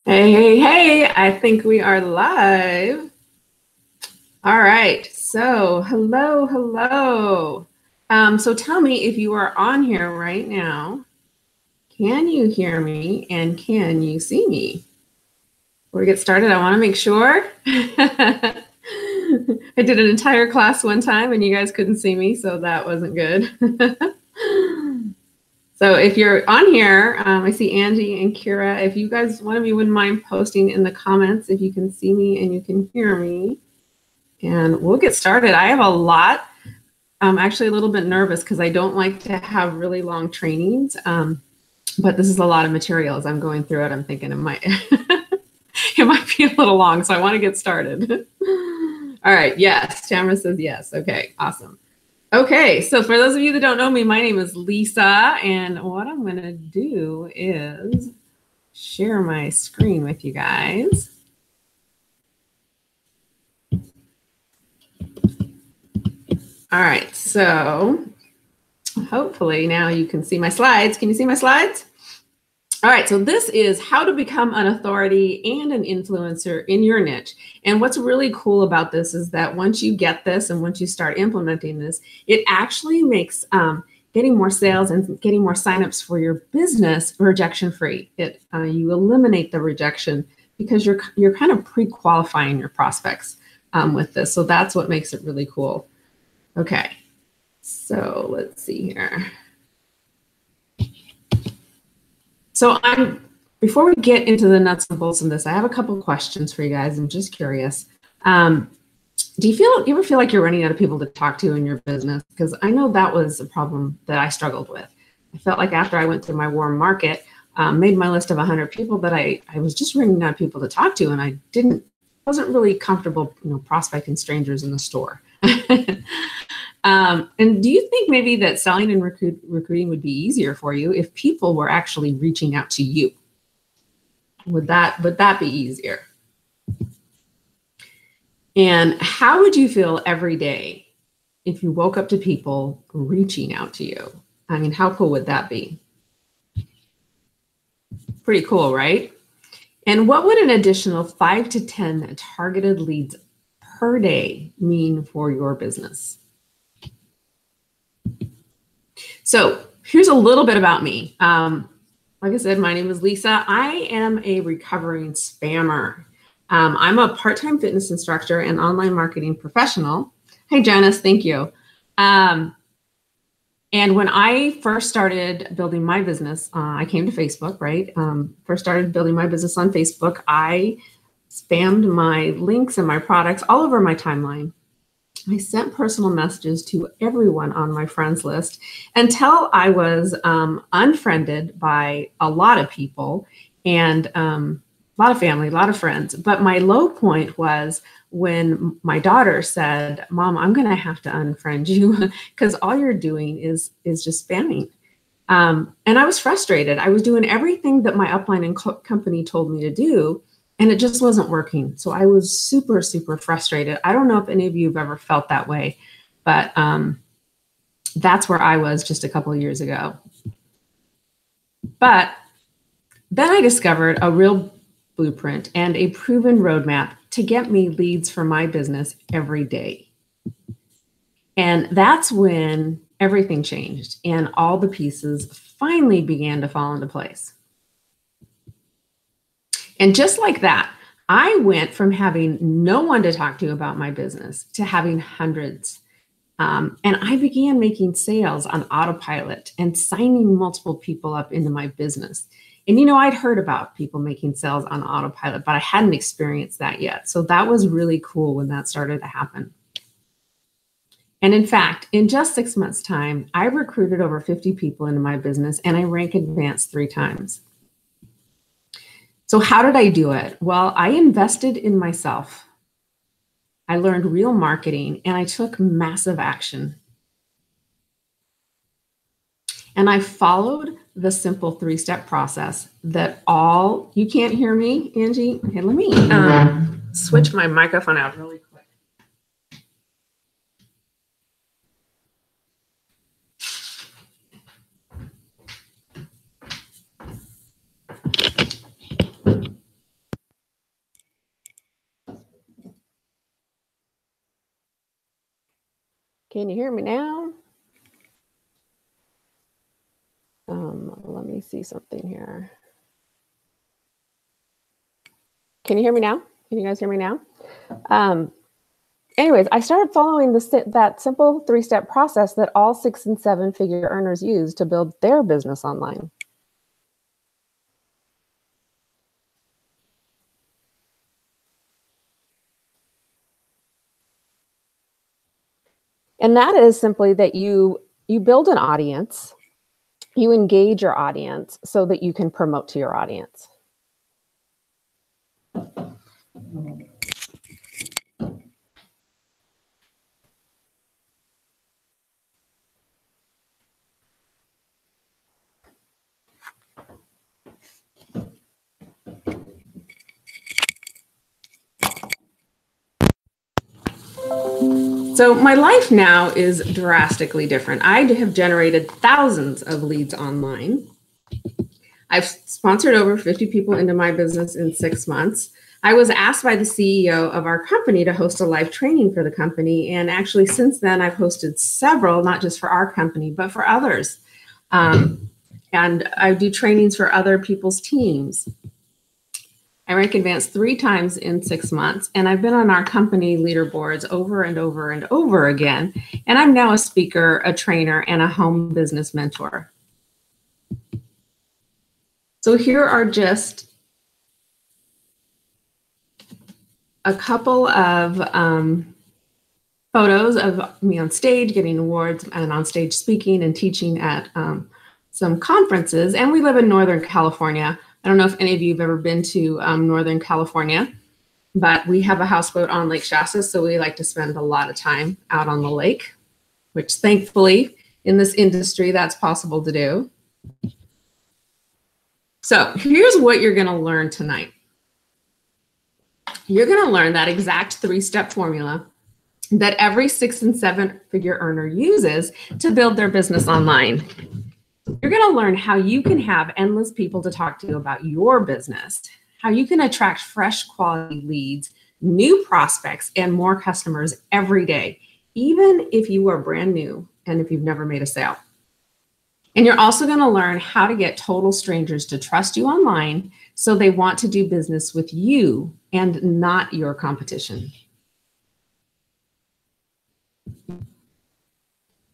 Hey, hey, hey, I think we are live. All right, so hello. So tell me if you are on here right now, can you hear me and can you see me? Before we get started, I want to make sure. I did an entire class one time and you guys couldn't see me, so that wasn't good. So if you're on here, I see Angie and Kira. If you guys, one of you wouldn't mind posting in the comments if you can see me and you can hear me. And we'll get started. I have a lot. I'm actually a little bit nervous because I don't like to have really long trainings. But this is a lot of material as I'm going through it. I'm thinking it might, it might be a little long, so I want to get started. All right, yes, Tamara says yes. Okay, awesome. Okay, so for those of you that don't know me, my name is Lisa, and what I'm going to do is share my screen with you guys. All right, so hopefully now you can see my slides. Can you see my slides? All right, so this is how to become an authority and an influencer in your niche. And what's really cool about this is that once you get this and once you start implementing this, it actually makes getting more sales and getting more signups for your business rejection-free. You eliminate the rejection because you're kind of pre-qualifying your prospects with this. So that's what makes it really cool. Okay, so let's see here. So before we get into the nuts and bolts of this, I have a couple questions for you guys. I'm just curious. Do you ever feel like you're running out of people to talk to in your business? Because I know that was a problem that I struggled with. I felt like after I went through my warm market, made my list of 100 people that I was just running out of people to talk to, and I wasn't really comfortable, prospecting strangers in the store. And do you think maybe that selling and recruiting would be easier for you if people were actually reaching out to you? Would that be easier? And how would you feel every day if you woke up to people reaching out to you? I mean, how cool would that be? Pretty cool, right? And what would an additional 5 to 10 targeted leads per day mean for your business? So here's a little bit about me. Like I said, my name is Lisa. I am a recovering spammer. I'm a part-time fitness instructor and online marketing professional. Hey, Janice, thank you. And when I first started building my business, I came to Facebook, right? First started building my business on Facebook. I spammed my links and my products all over my timeline. I sent personal messages to everyone on my friends list until I was unfriended by a lot of people and a lot of family, a lot of friends. But my low point was when my daughter said, "Mom, I'm going to have to unfriend you because all you're doing is just spamming." And I was frustrated. I was doing everything that my upline and company told me to do, and it just wasn't working. So I was super, super frustrated. I don't know if any of you have ever felt that way, but that's where I was just a couple of years ago. But then I discovered a real blueprint and a proven roadmap to get me leads for my business every day. And that's when everything changed and all the pieces finally began to fall into place. And just like that, I went from having no one to talk to about my business to having hundreds. And I began making sales on autopilot and signing multiple people up into my business. And, I'd heard about people making sales on autopilot, but I hadn't experienced that yet. So that was really cool when that started to happen. And in fact, in just 6 months' time, I recruited over 50 people into my business and I rank advanced 3 times. So how did I do it? Well, I invested in myself. I learned real marketing and I took massive action. And I followed the simple 3-step process that you can't hear me, Angie? Okay, let me switch my microphone out really quick. Can you hear me now? Let me see something here. Can you hear me now? Can you guys hear me now? Anyways, I started following that simple 3-step process that all 6- and 7-figure earners use to build their business online. And that is simply that you build an audience, you engage your audience so that you can promote to your audience. So my life now is drastically different. I have generated thousands of leads online. I've sponsored over 50 people into my business in 6 months. I was asked by the CEO of our company to host a live training for the company. And actually, since then, I've hosted several, not just for our company, but for others. And I do trainings for other people's teams. I rank advanced 3 times in 6 months, and I've been on our company leaderboards over and over and over again. And I'm now a speaker, a trainer, and a home business mentor. So here are just a couple of photos of me on stage getting awards and on stage speaking and teaching at some conferences. And we live in Northern California. I don't know if any of you have ever been to Northern California, but we have a houseboat on Lake Shasta, so we like to spend a lot of time out on the lake, which thankfully in this industry that's possible to do. So here's what you're going to learn tonight. You're going to learn that exact 3-step formula that every 6- and 7-figure earner uses to build their business online. You're going to learn how you can have endless people to talk to about your business, how you can attract fresh quality leads, new prospects, and more customers every day, even if you are brand new and if you've never made a sale. And you're also going to learn how to get total strangers to trust you online so they want to do business with you and not your competition.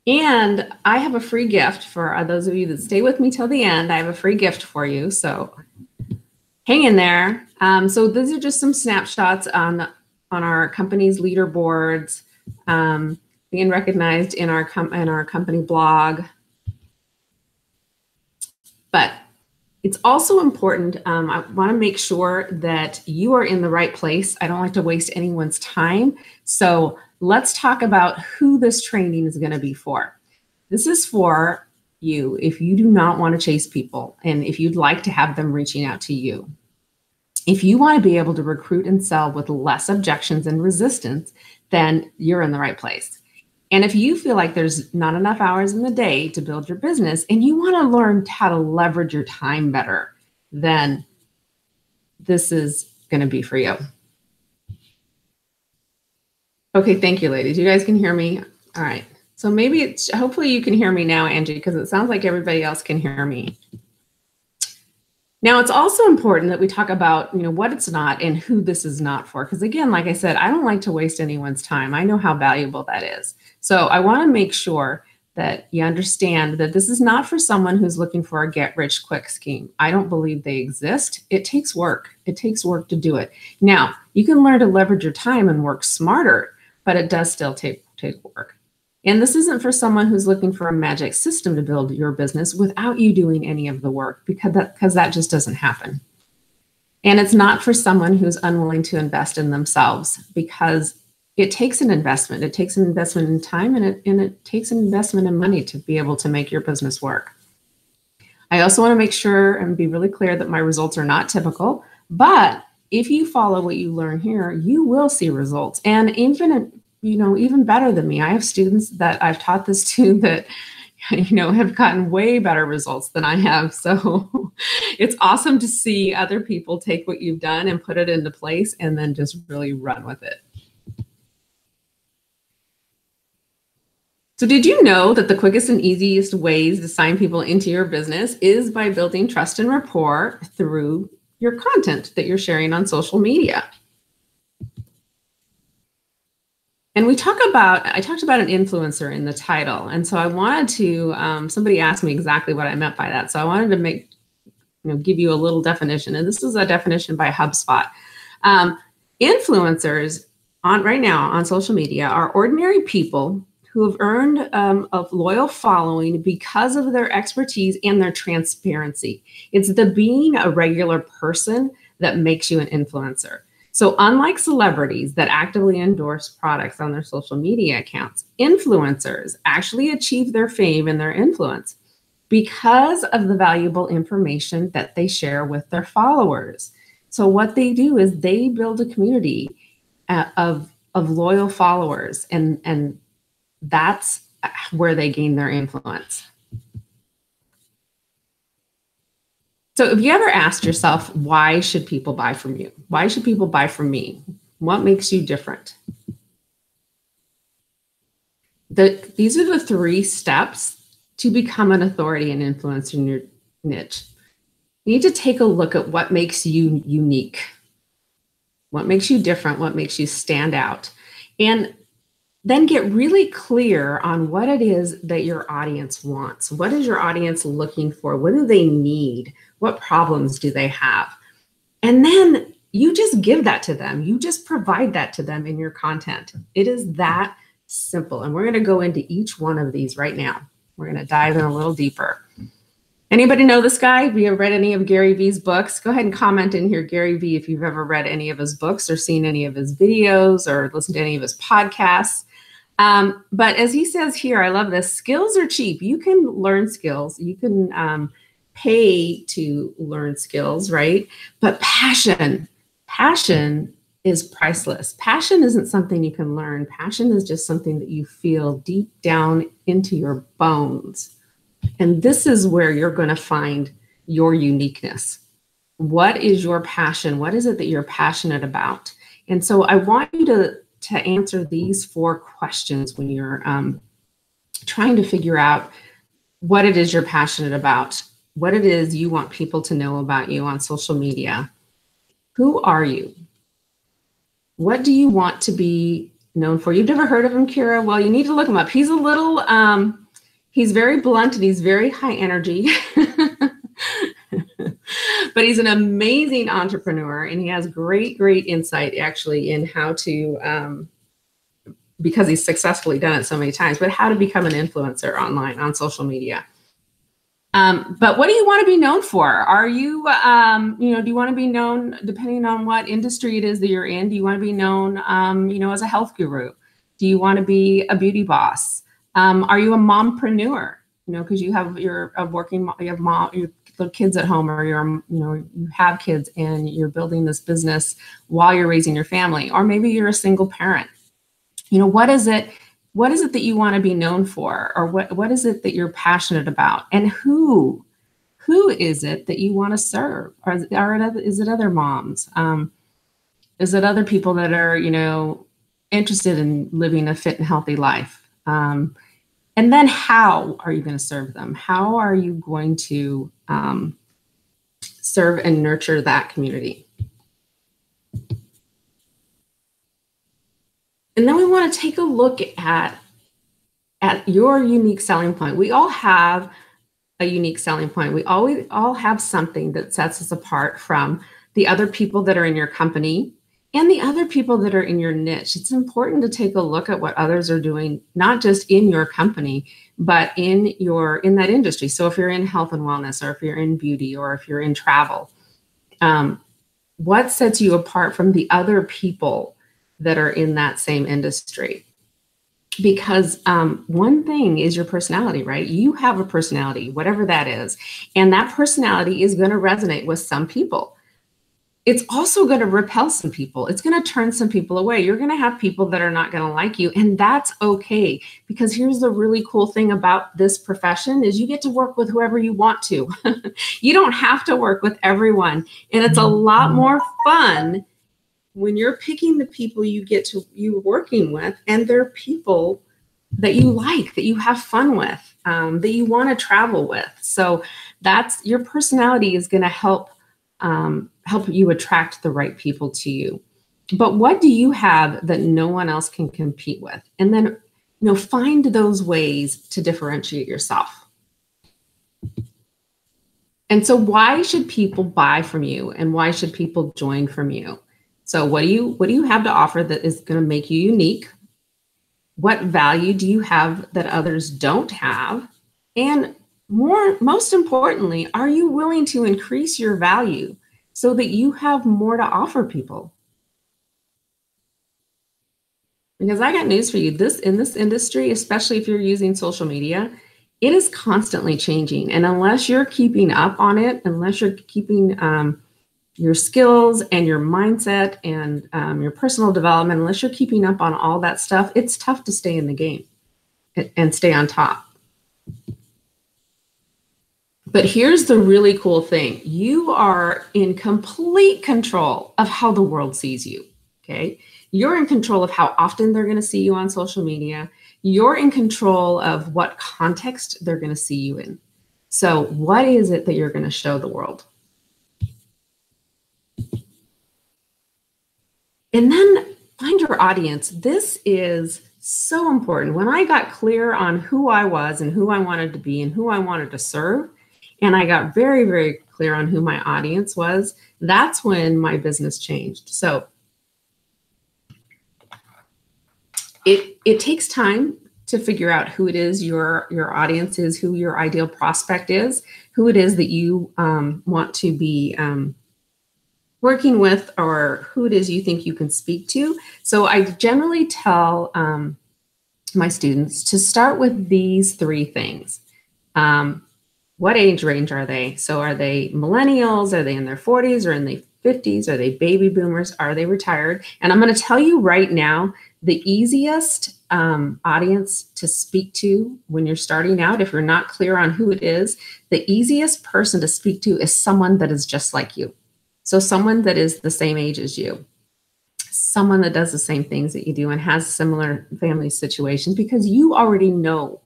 And I have a free gift for those of you that stay with me till the end. I have a free gift for you, so hang in there. So these are just some snapshots on our company's leaderboards, being recognized in our company blog. But it's also important, I want to make sure that you are in the right place. I don't like to waste anyone's time. So let's talk about who this training is going to be for. This is for you if you do not want to chase people and if you'd like to have them reaching out to you. If you want to be able to recruit and sell with less objections and resistance, then you're in the right place. And if you feel like there's not enough hours in the day to build your business and you want to learn how to leverage your time better, then this is going to be for you. Okay, thank you, ladies. You guys can hear me? All right. So maybe hopefully you can hear me now, Angie, because it sounds like everybody else can hear me. Now, it's also important that we talk about, what it's not and who this is not for. Because again, like I said, I don't like to waste anyone's time. I know how valuable that is. So I want to make sure that you understand that this is not for someone who's looking for a get-rich-quick scheme. I don't believe they exist. It takes work. It takes work to do it. Now, you can learn to leverage your time and work smarter, but it does still take work. And this isn't for someone who's looking for a magic system to build your business without you doing any of the work, because that just doesn't happen. And it's not for someone who's unwilling to invest in themselves, because it takes an investment. It takes an investment in time, and it takes an investment in money to be able to make your business work. I also want to make sure and be really clear that my results are not typical, but if you follow what you learn here, you will see results. And even better than me. I have students that I've taught this to that, have gotten way better results than I have. So it's awesome to see other people take what you've done and put it into place and then just really run with it. So did you know that the quickest and easiest ways to sign people into your business is by building trust and rapport through your content that you're sharing on social media? And I talked about an influencer in the title. And so I wanted to, somebody asked me exactly what I meant by that. So I wanted to give you a little definition. And this is a definition by HubSpot. Influencers right now on social media are ordinary people who have earned a loyal following because of their expertise and their transparency. It's the being a regular person that makes you an influencer. So unlike celebrities that actively endorse products on their social media accounts, influencers actually achieve their fame and their influence because of the valuable information that they share with their followers. So what they do is they build a community of loyal followers, and that's where they gain their influence. So if you ever asked yourself, why should people buy from you? Why should people buy from me? What makes you different? These are the 3 steps to become an authority and influence in your niche. You need to take a look at what makes you unique, what makes you different, what makes you stand out, and then get really clear on what it is that your audience wants. What is your audience looking for? What do they need? What problems do they have? And then you just give that to them. You just provide that to them in your content. It is that simple. And we're going to go into each one of these right now. We're going to dive in a little deeper. Anybody know this guy? Have you ever read any of Gary Vee's books? Go ahead and comment in here, Gary Vee, if you've ever read any of his books or seen any of his videos or listened to any of his podcasts. But as he says here, I love this, skills are cheap. You can learn skills. You can pay to learn skills, right? But passion is priceless. Passion isn't something you can learn. Passion is just something that you feel deep down into your bones. And this is where you're going to find your uniqueness. What is your passion? What is it that you're passionate about? And so I want you to answer these 4 questions when you're trying to figure out what it is you're passionate about, what it is you want people to know about you on social media. Who are you? What do you want to be known for? You've never heard of him, Kira? Well, you need to look him up. He's a little, he's very blunt and he's very high energy. But he's an amazing entrepreneur, and he has great insight actually in how to, because he's successfully done it so many times, but how to become an influencer online on social media. But what do you want to be known for? Are you, do you want to be known, depending on what industry it is that you're in, do you want to be known, as a health guru? Do you want to be a beauty boss? Are you a mompreneur? Because you have you have kids at home, or you have kids and you're building this business while you're raising your family, or maybe you're a single parent. What is it that you want to be known for, or what is it that you're passionate about, and who is it that you want to serve? Or is it other moms? Is it other people that are interested in living a fit and healthy life? And then how are you going to serve them? How are you going to serve and nurture that community? And then we want to take a look at your unique selling point. We all have a unique selling point. We all have something that sets us apart from the other people that are in your company and the other people that are in your niche. It's important to take a look at what others are doing, not just in your company, but in that industry. So if you're in health and wellness, or if you're in beauty, or if you're in travel, what sets you apart from the other people that are in that same industry? Because one thing is your personality, right? You have a personality, whatever that is, and that personality is going to resonate with some people. It's also going to repel some people. It's going to turn some people away. You're going to have people that are not going to like you, and that's okay. Because here's the really cool thing about this profession is you get to work with whoever you want to. You don't have to work with everyone, and it's a lot more fun when you're picking the people you're working with, and they're people that you like, that you have fun with, that you want to travel with. So that's your personality is going to help you attract the right people to you. But what do you have that no one else can compete with? And then, find those ways to differentiate yourself. And so why should people buy from you, and why should people join from you? So what do you have to offer that is going to make you unique? What value do you have that others don't have? And most importantly, are you willing to increase your value so that you have more to offer people? Because I got news for you. In this industry, especially if you're using social media, it is constantly changing. And unless you're keeping up on it, unless you're keeping your skills and your mindset and your personal development, unless you're keeping up on all that stuff, it's tough to stay in the game and stay on top. But here's the really cool thing. You are in complete control of how the world sees you, okay? You're in control of how often they're going to see you on social media. You're in control of what context they're going to see you in. So what is it that you're going to show the world? And then find your audience. This is so important. When I got clear on who I was and who I wanted to be and who I wanted to serve, and I got very, very clear on who my audience was, that's when my business changed. So it takes time to figure out who it is your audience is, who your ideal prospect is, who it is that you want to be working with, or who it is you think you can speak to. So I generally tell my students to start with these three things. What age range are they? So are they millennials? Are they in their 40s or in their 50s? Are they baby boomers? Are they retired? And I'm going to tell you right now, the easiest audience to speak to when you're starting out, if you're not clear on who it is, the easiest person to speak to is someone that is just like you. So someone that is the same age as you, someone that does the same things that you do and has similar family situations, because you already know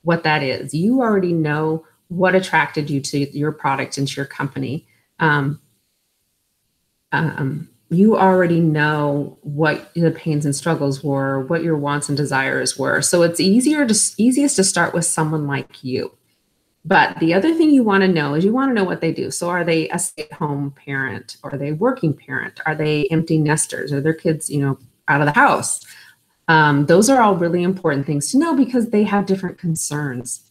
what that is. You already know what attracted you to your product and to your company. You already know what the pains and struggles were, what your wants and desires were. So it's easiest to start with someone like you. But the other thing you want to know is you want to know what they do. So are they a stay-at-home parent? Or are they a working parent? Are they empty nesters? Are their kids, out of the house? Those are all really important things to know because they have different concerns.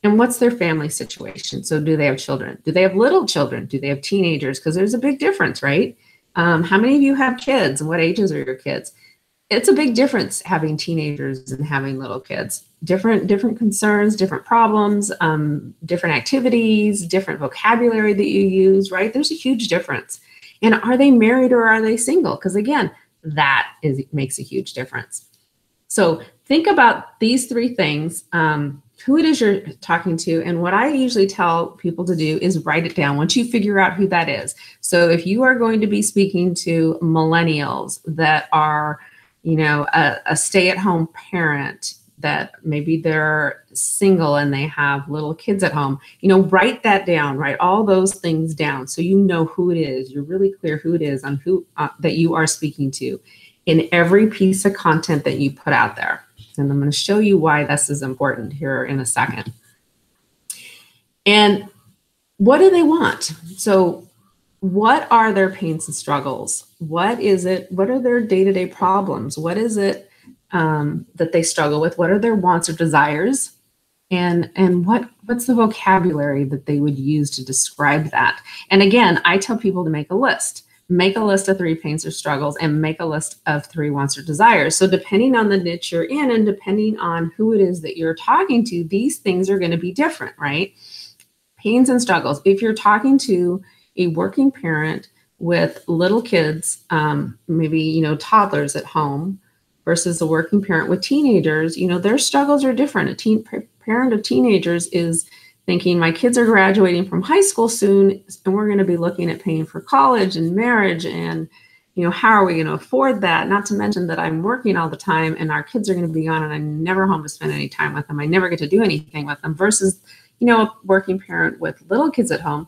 And what's their family situation? So do they have children? Do they have little children? Do they have teenagers? Because there's a big difference, right? How many of you have kids and what ages are your kids? It's a big difference having teenagers and having little kids. Different concerns, different problems, different activities, different vocabulary that you use, right? There's a huge difference. And are they married or are they single? Because again, that makes a huge difference. So think about these three things, who it is you're talking to. And what I usually tell people to do is write it down once you figure out who that is. So if you are going to be speaking to millennials that are, a stay-at-home parent, that maybe they're single and they have little kids at home, write that down, write all those things down so you know who it is. You're really clear who it is on who that you are speaking to in every piece of content that you put out there. And I'm going to show you why this is important here in a second. And what do they want? So what are their pains and struggles? What is it? What are their day-to-day problems? What is it that they struggle with? What are their wants or desires? And what's the vocabulary that they would use to describe that? And again, I tell people to make a list. Make a list of 3 pains or struggles and make a list of 3 wants or desires. So depending on the niche you're in and depending on who it is that you're talking to, these things are going to be different, right? Pains and struggles. If you're talking to a working parent with little kids, maybe, toddlers at home versus a working parent with teenagers, their struggles are different. A parent of teenagers is thinking my kids are graduating from high school soon and we're going to be looking at paying for college and marriage and how are we going to afford that? Not to mention that I'm working all the time and our kids are going to be gone and I'm never home to spend any time with them. I never get to do anything with them versus, a working parent with little kids at home.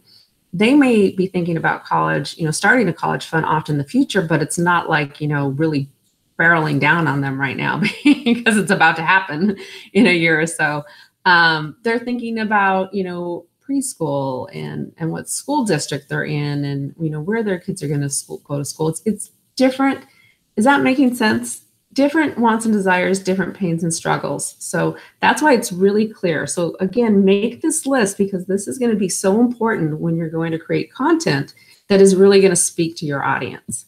They may be thinking about college, starting a college fund off in the future, but it's not like, really barreling down on them right now because it's about to happen in a year or so. They're thinking about, preschool and what school district they're in and, where their kids are going to go to school. It's different. Is that making sense? Different wants and desires, different pains and struggles. So that's why it's really clear. So again, make this list because this is going to be so important when you're going to create content that is really going to speak to your audience.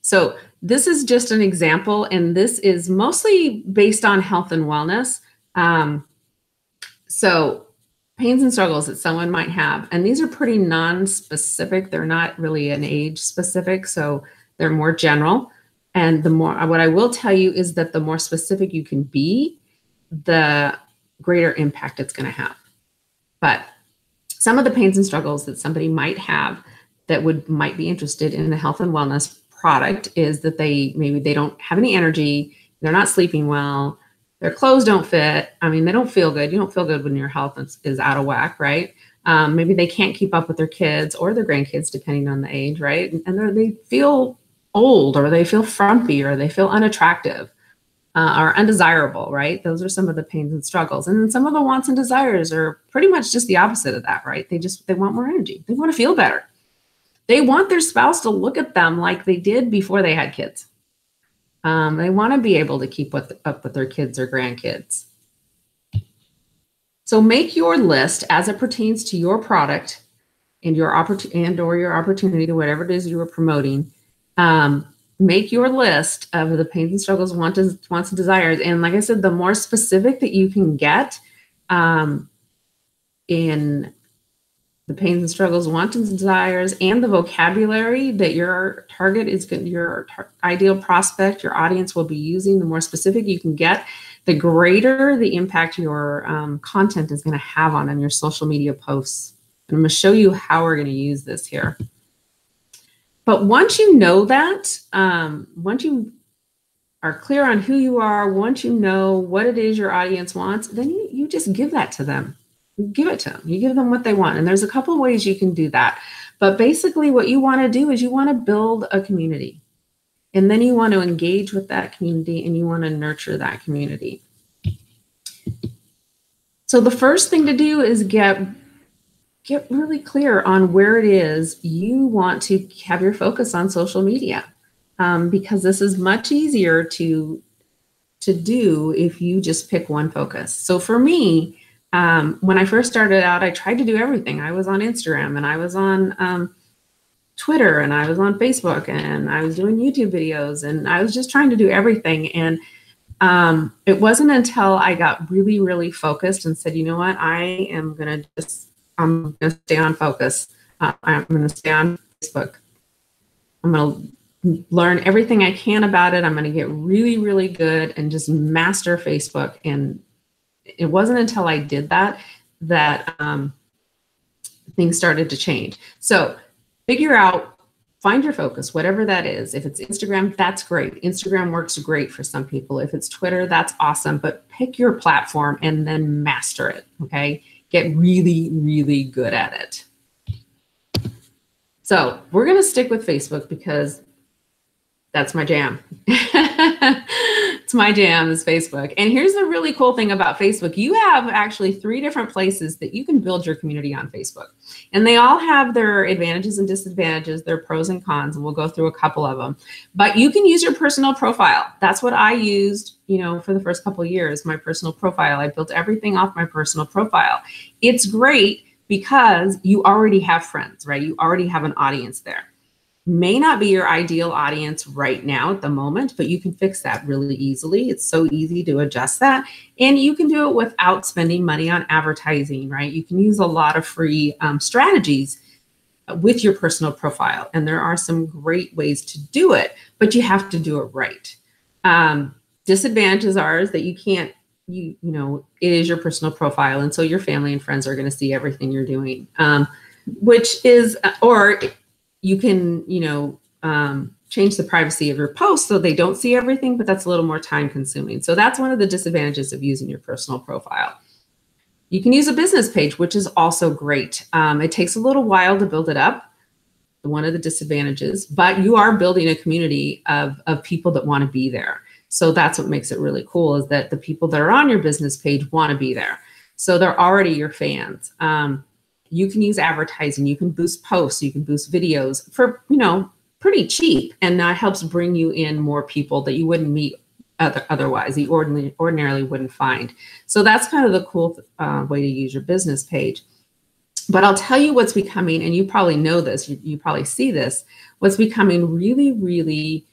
So this is just an example, and this is mostly based on health and wellness. So pains and struggles that someone might have, and these are pretty non-specific. They're not really an age specific, so they're more general. And what I will tell you is that the more specific you can be, the greater impact it's going to have. But some of the pains and struggles that somebody might have that might be interested in a health and wellness product is that maybe they don't have any energy, they're not sleeping well, their clothes don't fit. I mean, they don't feel good. You don't feel good when your health is out of whack, right? Maybe they can't keep up with their kids or their grandkids, depending on the age, right? And they feel old, or they feel frumpy, or they feel unattractive or undesirable, right? Those are some of the pains and struggles. And then some of the wants and desires are pretty much just the opposite of that, right? They want more energy. They want to feel better. They want their spouse to look at them like they did before they had kids. They want to be able to keep up with their kids or grandkids. So make your list as it pertains to your product and your opportunity to whatever it is you are promoting. Make your list of the pains and struggles, wants and desires. And like I said, the more specific that you can get in the pains and struggles, wants and desires, and the vocabulary that your target your ideal prospect, your audience will be using, the more specific you can get, the greater the impact your content is going to have on your social media posts. And I'm going to show you how we're going to use this here. But once you know that, once you are clear on who you are, once you know what it is your audience wants, then you just give that to them. You give it to them. You give them what they want. And there's a couple of ways you can do that. But basically what you want to do is you want to build a community. And then you want to engage with that community and you want to nurture that community. So the first thing to do is get really clear on where it is you want to have your focus on social media, because this is much easier to do if you just pick one focus. So for me, when I first started out, I tried to do everything. I was on Instagram and I was on Twitter and I was on Facebook and I was doing YouTube videos and I was just trying to do everything. And it wasn't until I got really, really focused and said, you know what, I'm going to stay on focus. I'm going to stay on Facebook. I'm going to learn everything I can about it. I'm going to get really, really good and just master Facebook. And it wasn't until I did that things started to change. So find your focus, whatever that is. If it's Instagram, that's great. Instagram works great for some people. If it's Twitter, that's awesome. But pick your platform and then master it, okay? Get really, really good at it. So we're going to stick with Facebook because that's my jam. It's my jam is Facebook. And here's the really cool thing about Facebook. You have actually 3 different places that you can build your community on Facebook. And they all have their advantages and disadvantages, their pros and cons, and we'll go through a couple of them. But you can use your personal profile. That's what I used, for the first couple of years, my personal profile. I built everything off my personal profile. It's great because you already have friends, right? You already have an audience there. May not be your ideal audience right now at the moment, but you can fix that really easily. It's so easy to adjust that. And you can do it without spending money on advertising, right? You can use a lot of free strategies with your personal profile. And there are some great ways to do it, but you have to do it right. Disadvantages are that you can't, it is your personal profile. And so your family and friends are going to see everything you're doing, which is, or you can, change the privacy of your posts so they don't see everything, but that's a little more time consuming. So that's one of the disadvantages of using your personal profile. You can use a business page, which is also great. It takes a little while to build it up, one of the disadvantages, but you are building a community of people that want to be there. So that's what makes it really cool, is that the people that are on your business page want to be there. So they're already your fans. You can use advertising, you can boost posts, you can boost videos for, pretty cheap. And that helps bring you in more people that you wouldn't meet otherwise, you ordinarily wouldn't find. So that's kind of the cool way to use your business page. But I'll tell you what's becoming, and you probably know this, you probably see this, what's becoming really, really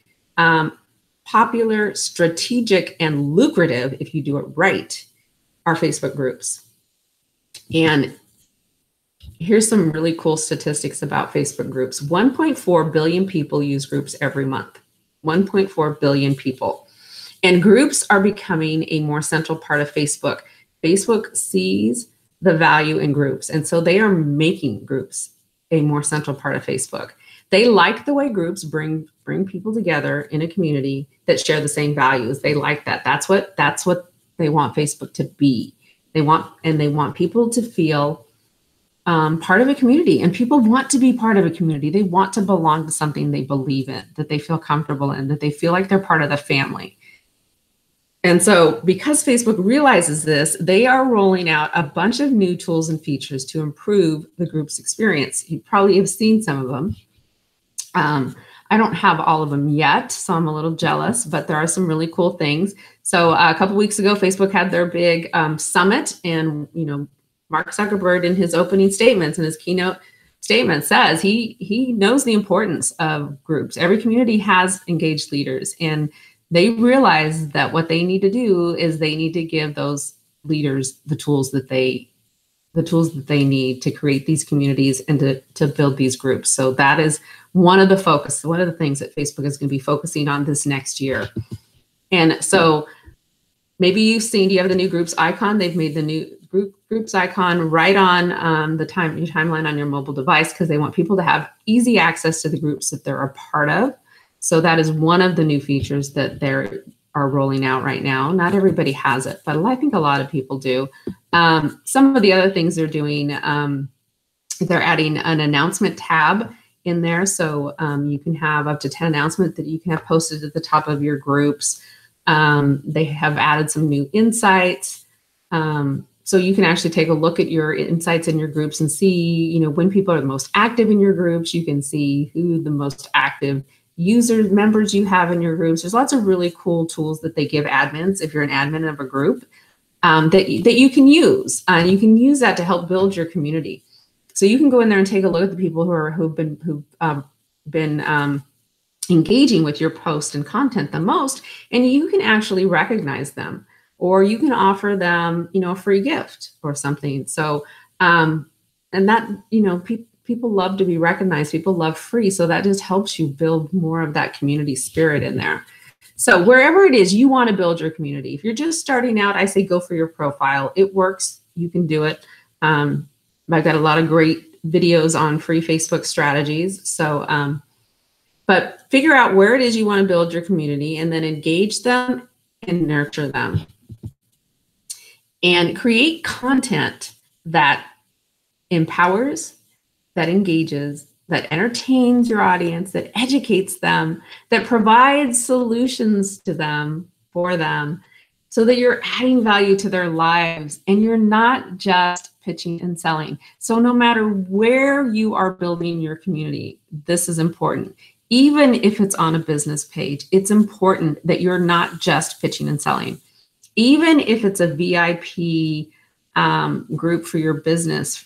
popular, strategic, and lucrative, if you do it right, are Facebook groups. And here's some really cool statistics about Facebook groups. 1.4 billion people use groups every month. 1.4 billion people. And groups are becoming a more central part of Facebook. Facebook sees the value in groups. And so they are making groups a more central part of Facebook. They like the way groups bring people together in a community that share the same values. They like that. That's what they want Facebook to be. They want people to feel part of a community, and people want to be part of a community. They want to belong to something they believe in, that they feel comfortable in, that they feel like they're part of the family. And so because Facebook realizes this, they are rolling out a bunch of new tools and features to improve the group's experience. You probably have seen some of them. I don't have all of them yet, so I'm a little jealous, but there are some really cool things. So a couple weeks ago, Facebook had their big summit, and Mark Zuckerberg, in his opening statements and his keynote statement, says he knows the importance of groups. Every community has engaged leaders, and they realize that what they need to do is they need to give those leaders the tools that they need to create these communities and to build these groups. So that is one of the things that Facebook is going to be focusing on this next year. And so maybe you've seen, do you have the new groups icon? They've made the new groups icon right on your timeline on your mobile device, because they want people to have easy access to the groups that they're a part of. So that is one of the new features that they are rolling out right now. Not everybody has it, but I think a lot of people do. Some of the other things they're doing, they're adding an announcement tab in there. So you can have up to 10 announcements that you can have posted at the top of your groups. They have added some new insights. So you can actually take a look at your insights in your groups and see, when people are the most active in your groups. You can see who the most active members you have in your groups. There's lots of really cool tools that they give admins, if you're an admin of a group, that you can use. And you can use that to help build your community. So you can go in there and take a look at the people who've been engaging with your post and content the most, and you can actually recognize them, or you can offer them, a free gift or something. So, and that, people love to be recognized. People love free. So that just helps you build more of that community spirit in there. So wherever it is you want to build your community, if you're just starting out, I say go for your profile. It works. You can do it. I've got a lot of great videos on free Facebook strategies. So, but figure out where it is you want to build your community, and then engage them and nurture them. And create content that empowers, that engages, that entertains your audience, that educates them, that provides solutions to them, for them, so that you're adding value to their lives and you're not just pitching and selling. So no matter where you are building your community, this is important. Even if it's on a business page, it's important that you're not just pitching and selling. Even if it's a VIP group for your business,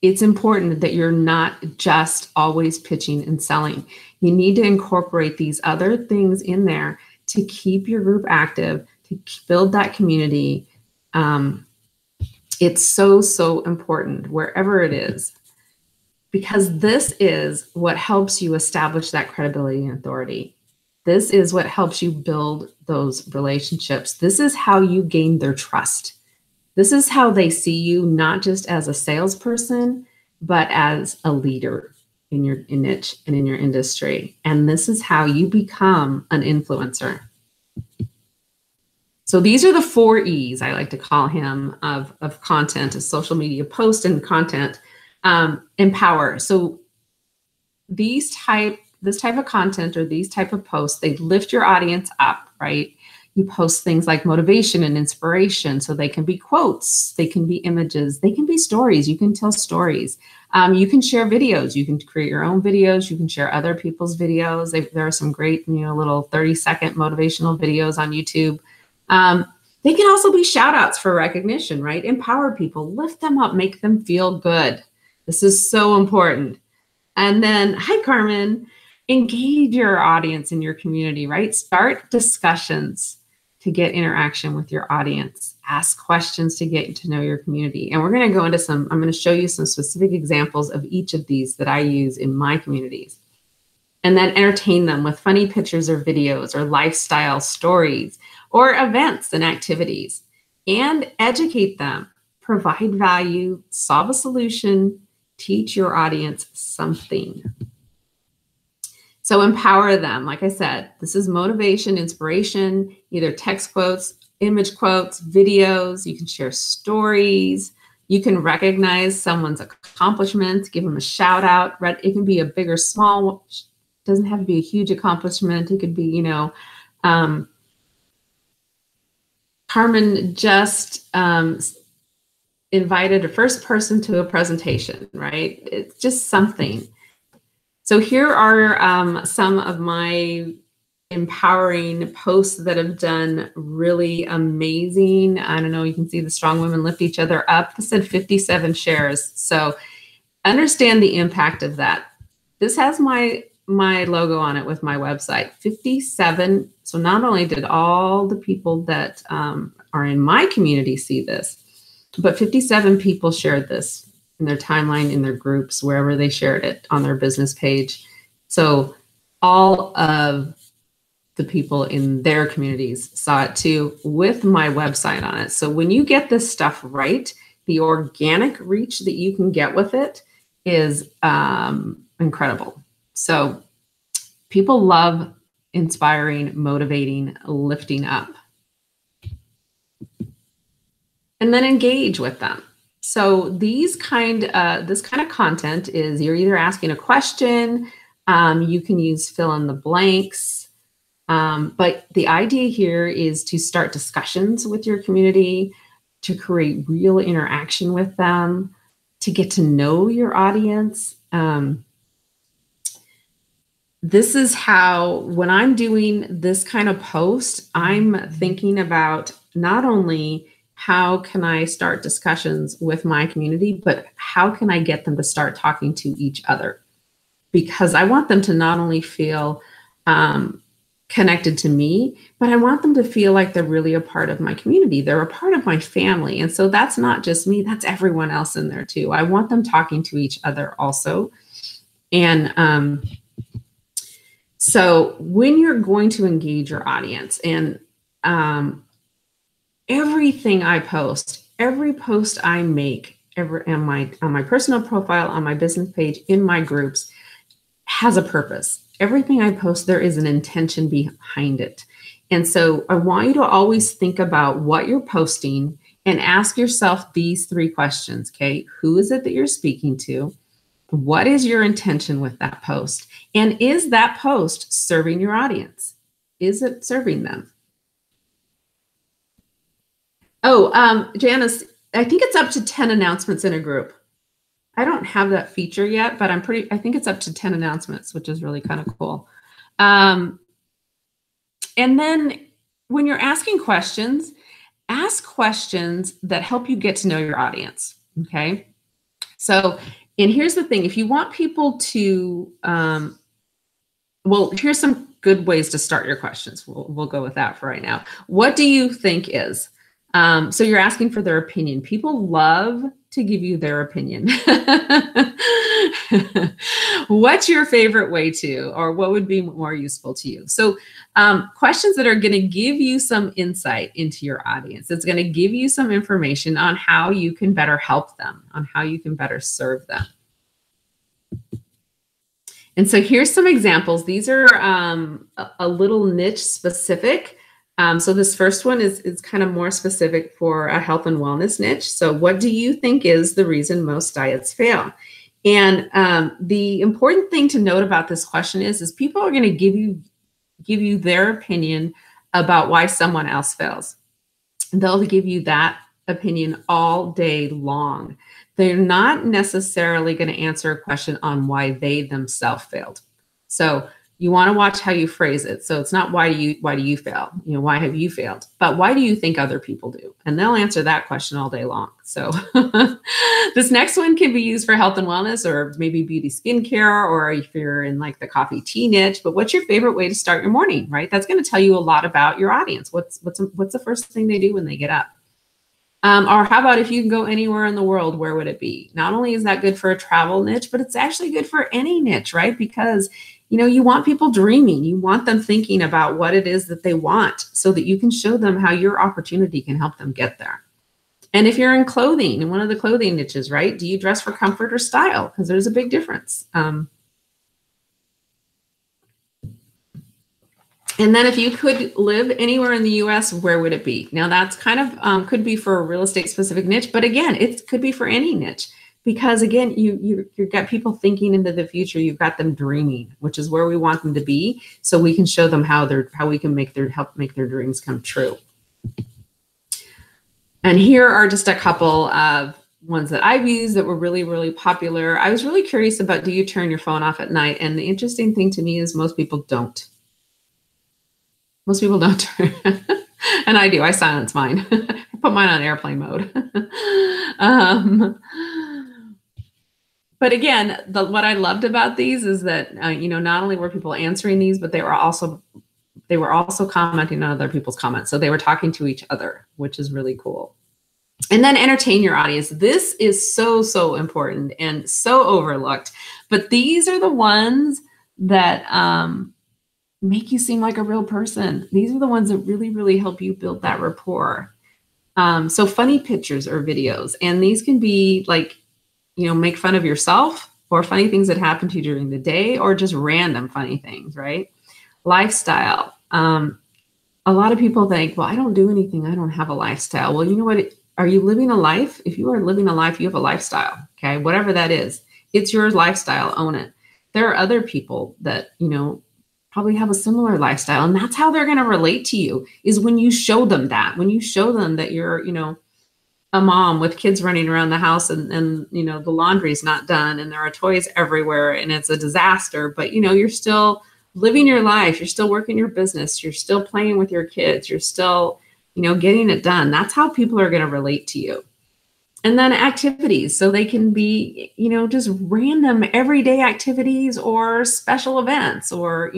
it's important that you're not just always pitching and selling. You need to incorporate these other things in there to keep your group active, to build that community. It's so, so important wherever it is, because this is what helps you establish that credibility and authority. This is what helps you build those relationships. This is how you gain their trust. This is how they see you, not just as a salesperson, but as a leader. in your niche and in your industry. And this is how you become an influencer. So these are the 4 E's, I like to call him, of content, of social media post and content. Empower. So this type of content or these type of posts, they lift your audience up, right? You post things like motivation and inspiration. So they can be quotes, they can be images, they can be stories. You can tell stories. You can share videos. You can create your own videos. You can share other people's videos. There are some great, little 30-second motivational videos on YouTube. They can also be shout outs for recognition, right? Empower people, lift them up, make them feel good. This is so important. And then, hi, Carmen, engage your audience in your community, right? Start discussions to get interaction with your audience. Ask questions to get to know your community. And we're going to go into I'm going to show you some specific examples of each of these that I use in my communities. And then entertain them with funny pictures or videos or lifestyle stories or events and activities. And educate them, provide value, solve a solution, teach your audience something. So empower them. Like I said, this is motivation, inspiration, either text quotes, image quotes, videos. You can share stories. You can recognize someone's accomplishments, give them a shout out. It can be a big or small, doesn't have to be a huge accomplishment. It could be, Carmen just invited a first person to a presentation, right? It's just something. So here are some of my empowering posts that have done really amazing. I don't know, you can see the strong women lift each other up. This had 57 shares. So understand the impact of that. This has my logo on it with my website, 57. So not only did all the people that are in my community see this, but 57 people shared this in their timeline, in their groups, wherever they shared it, on their business page. So all of the people in their communities saw it too, with my website on it. So when you get this stuff right, the organic reach that you can get with it is incredible. So people love inspiring, motivating, lifting up. And then engage with them. So this kind of content is, you're either asking a question, you can use fill in the blanks, but the idea here is to start discussions with your community, to create real interaction with them, to get to know your audience. This is how, when I'm doing this kind of post, I'm thinking about not only how can I start discussions with my community, but how can I get them to start talking to each other? Because I want them to not only feel connected to me, but I want them to feel like they're really a part of my community. They're a part of my family. And so that's not just me, that's everyone else in there too. I want them talking to each other also. And so when you're going to engage your audience, and everything I post, every post I make, on my personal profile, on my business page, in my groups, has a purpose. Everything I post, there is an intention behind it. And so I want you to always think about what you're posting and ask yourself these 3 questions, okay? Who is it that you're speaking to? What is your intention with that post? And is that post serving your audience? Is it serving them? Oh, Janice, I think it's up to 10 announcements in a group. I don't have that feature yet, but I think it's up to 10 announcements, which is really kind of cool. And then when you're asking questions, ask questions that help you get to know your audience, okay? So, and here's the thing, if you want people to, well, here's some good ways to start your questions. We'll go with that for right now. What do you think is? So you're asking for their opinion. People love to give you their opinion. What's your favorite way to, or what would be more useful to you? So questions that are going to give you some insight into your audience. It's going to give you some information on how you can better help them, on how you can better serve them. And so here's some examples. These are a little niche specific. So this first one is kind of more specific for a health and wellness niche. So what do you think is the reason most diets fail? And the important thing to note about this question is people are going to give you their opinion about why someone else fails. They'll give you that opinion all day long. They're not necessarily going to answer a question on why they themselves failed. So you want to watch how you phrase it. So it's not why do you fail? Why have you failed? But why do you think other people do? And they'll answer that question all day long. So this next one can be used for health and wellness, or maybe beauty skincare, or if you're in like the coffee tea niche. But what's your favorite way to start your morning, right? That's going to tell you a lot about your audience. What's the first thing they do when they get up? Or how about if you can go anywhere in the world, where would it be? Not only is that good for a travel niche, but it's actually good for any niche, right? Because you want people dreaming. You want them thinking about what it is that they want so that you can show them how your opportunity can help them get there. And if you're in clothing, in one of the clothing niches, right? Do you dress for comfort or style? Because there's a big difference. And then if you could live anywhere in the US, where would it be? Now that's kind of could be for a real estate specific niche, but again, it could be for any niche, because again, you've got people thinking into the future. You've got them dreaming, which is where we want them to be, so we can show them how we can help make their dreams come true. And here are just a couple of ones that I've used that were really, really popular. I was really curious about, do you turn your phone off at night? And the interesting thing to me is most people don't. Most people don't turn, and I do. I silence mine. I put mine on airplane mode. But again, what I loved about these is that not only were people answering these, but they were also commenting on other people's comments. So they were talking to each other, which is really cool. And then entertain your audience. This is so important and so overlooked. But these are the ones that make you seem like a real person. These are the ones that really help you build that rapport. So funny pictures or videos, and these can be like, make fun of yourself, or funny things that happen to you during the day, or just random funny things, right? Lifestyle. A lot of people think, well, I don't do anything. I don't have a lifestyle. Well, you know what? Are you living a life? If you are living a life, you have a lifestyle, okay? Whatever that is, it's your lifestyle, own it. There are other people that, probably have a similar lifestyle, and that's how they're going to relate to you, is when you show them that, that you're, a mom with kids running around the house, and the laundry's not done and there are toys everywhere and it's a disaster, but you're still living your life, you're still working your business, you're still playing with your kids, you're still, getting it done. That's how people are going to relate to you. And then activities. So they can be, just random everyday activities or special events or,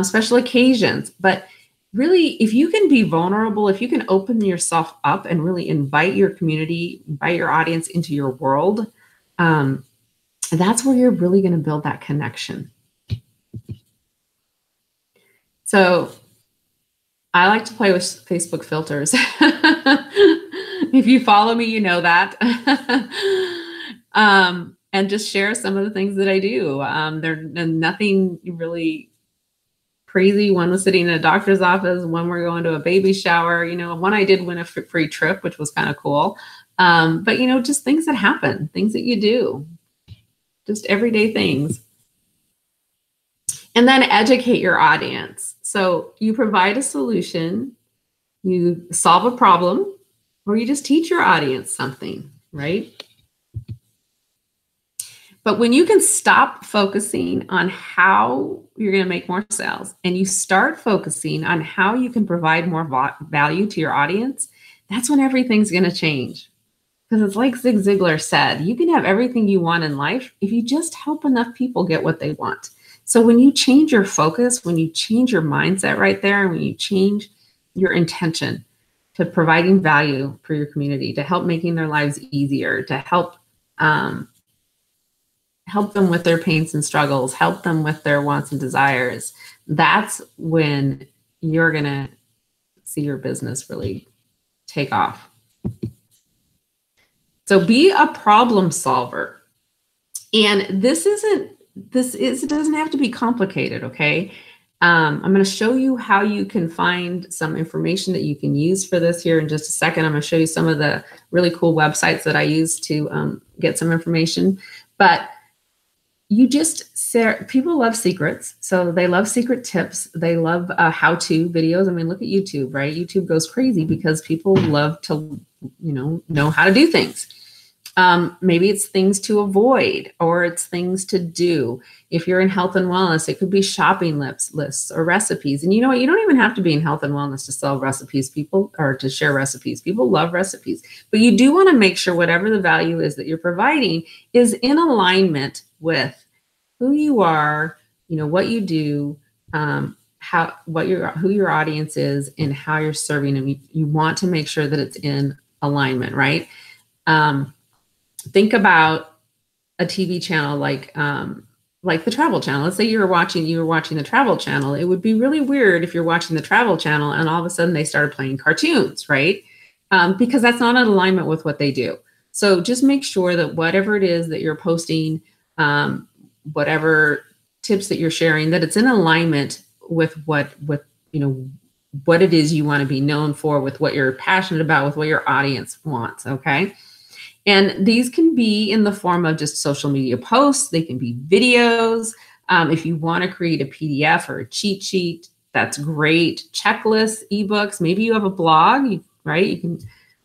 special occasions. But really, if you can be vulnerable, if you can open yourself up and really invite your community, invite your audience into your world, that's where you're really going to build that connection. So I like to play with Facebook filters. If you follow me, you know that. And just share some of the things that I do. They're nothing really crazy. One was sitting in a doctor's office. One we're going to a baby shower. One I did win a free trip, which was kind of cool. But, just things that happen, things that you do, just everyday things. And then educate your audience. So you provide a solution, you solve a problem, or you just teach your audience something, right? But when you can stop focusing on how you're going to make more sales and you start focusing on how you can provide more value to your audience, that's when everything's going to change. Because it's like Zig Ziglar said, you can have everything you want in life if you just help enough people get what they want. So when you change your focus, when you change your mindset right there, and when you change your intention to providing value for your community, to help making their lives easier, to help them with their pains and struggles, help them with their wants and desires, that's when you're going to see your business really take off. So be a problem solver. And this isn't it doesn't have to be complicated, okay? I'm going to show you how you can find some information that you can use for this here in just a second. I'm going to show you some of the really cool websites that I use to get some information. But you just, people love secrets. So they love secret tips. They love how-to videos. I mean, look at YouTube, right? YouTube goes crazy because people love to, know how to do things. Maybe it's things to avoid or it's things to do. If you're in health and wellness, it could be shopping lists or recipes. And you know what? You don't even have to be in health and wellness to sell recipes, people, or to share recipes. People love recipes, but you do want to make sure whatever the value is that you're providing is in alignment with who you are, what you do, who your audience is, and how you're serving them. You want to make sure that it's in alignment, right? Think about a TV channel like the Travel Channel. Let's say you were watching the Travel Channel. It would be really weird if you're watching the Travel Channel and all of a sudden they started playing cartoons, right? Because that's not in alignment with what they do. So just make sure that whatever it is that you're posting, whatever tips that you're sharing, that it's in alignment with what it is you want to be known for, with what you're passionate about, with what your audience wants, okay? And these can be in the form of just social media posts. They can be videos. If you want to create a PDF or a cheat sheet, that's great. Checklists, ebooks. Maybe you have a blog, right? You can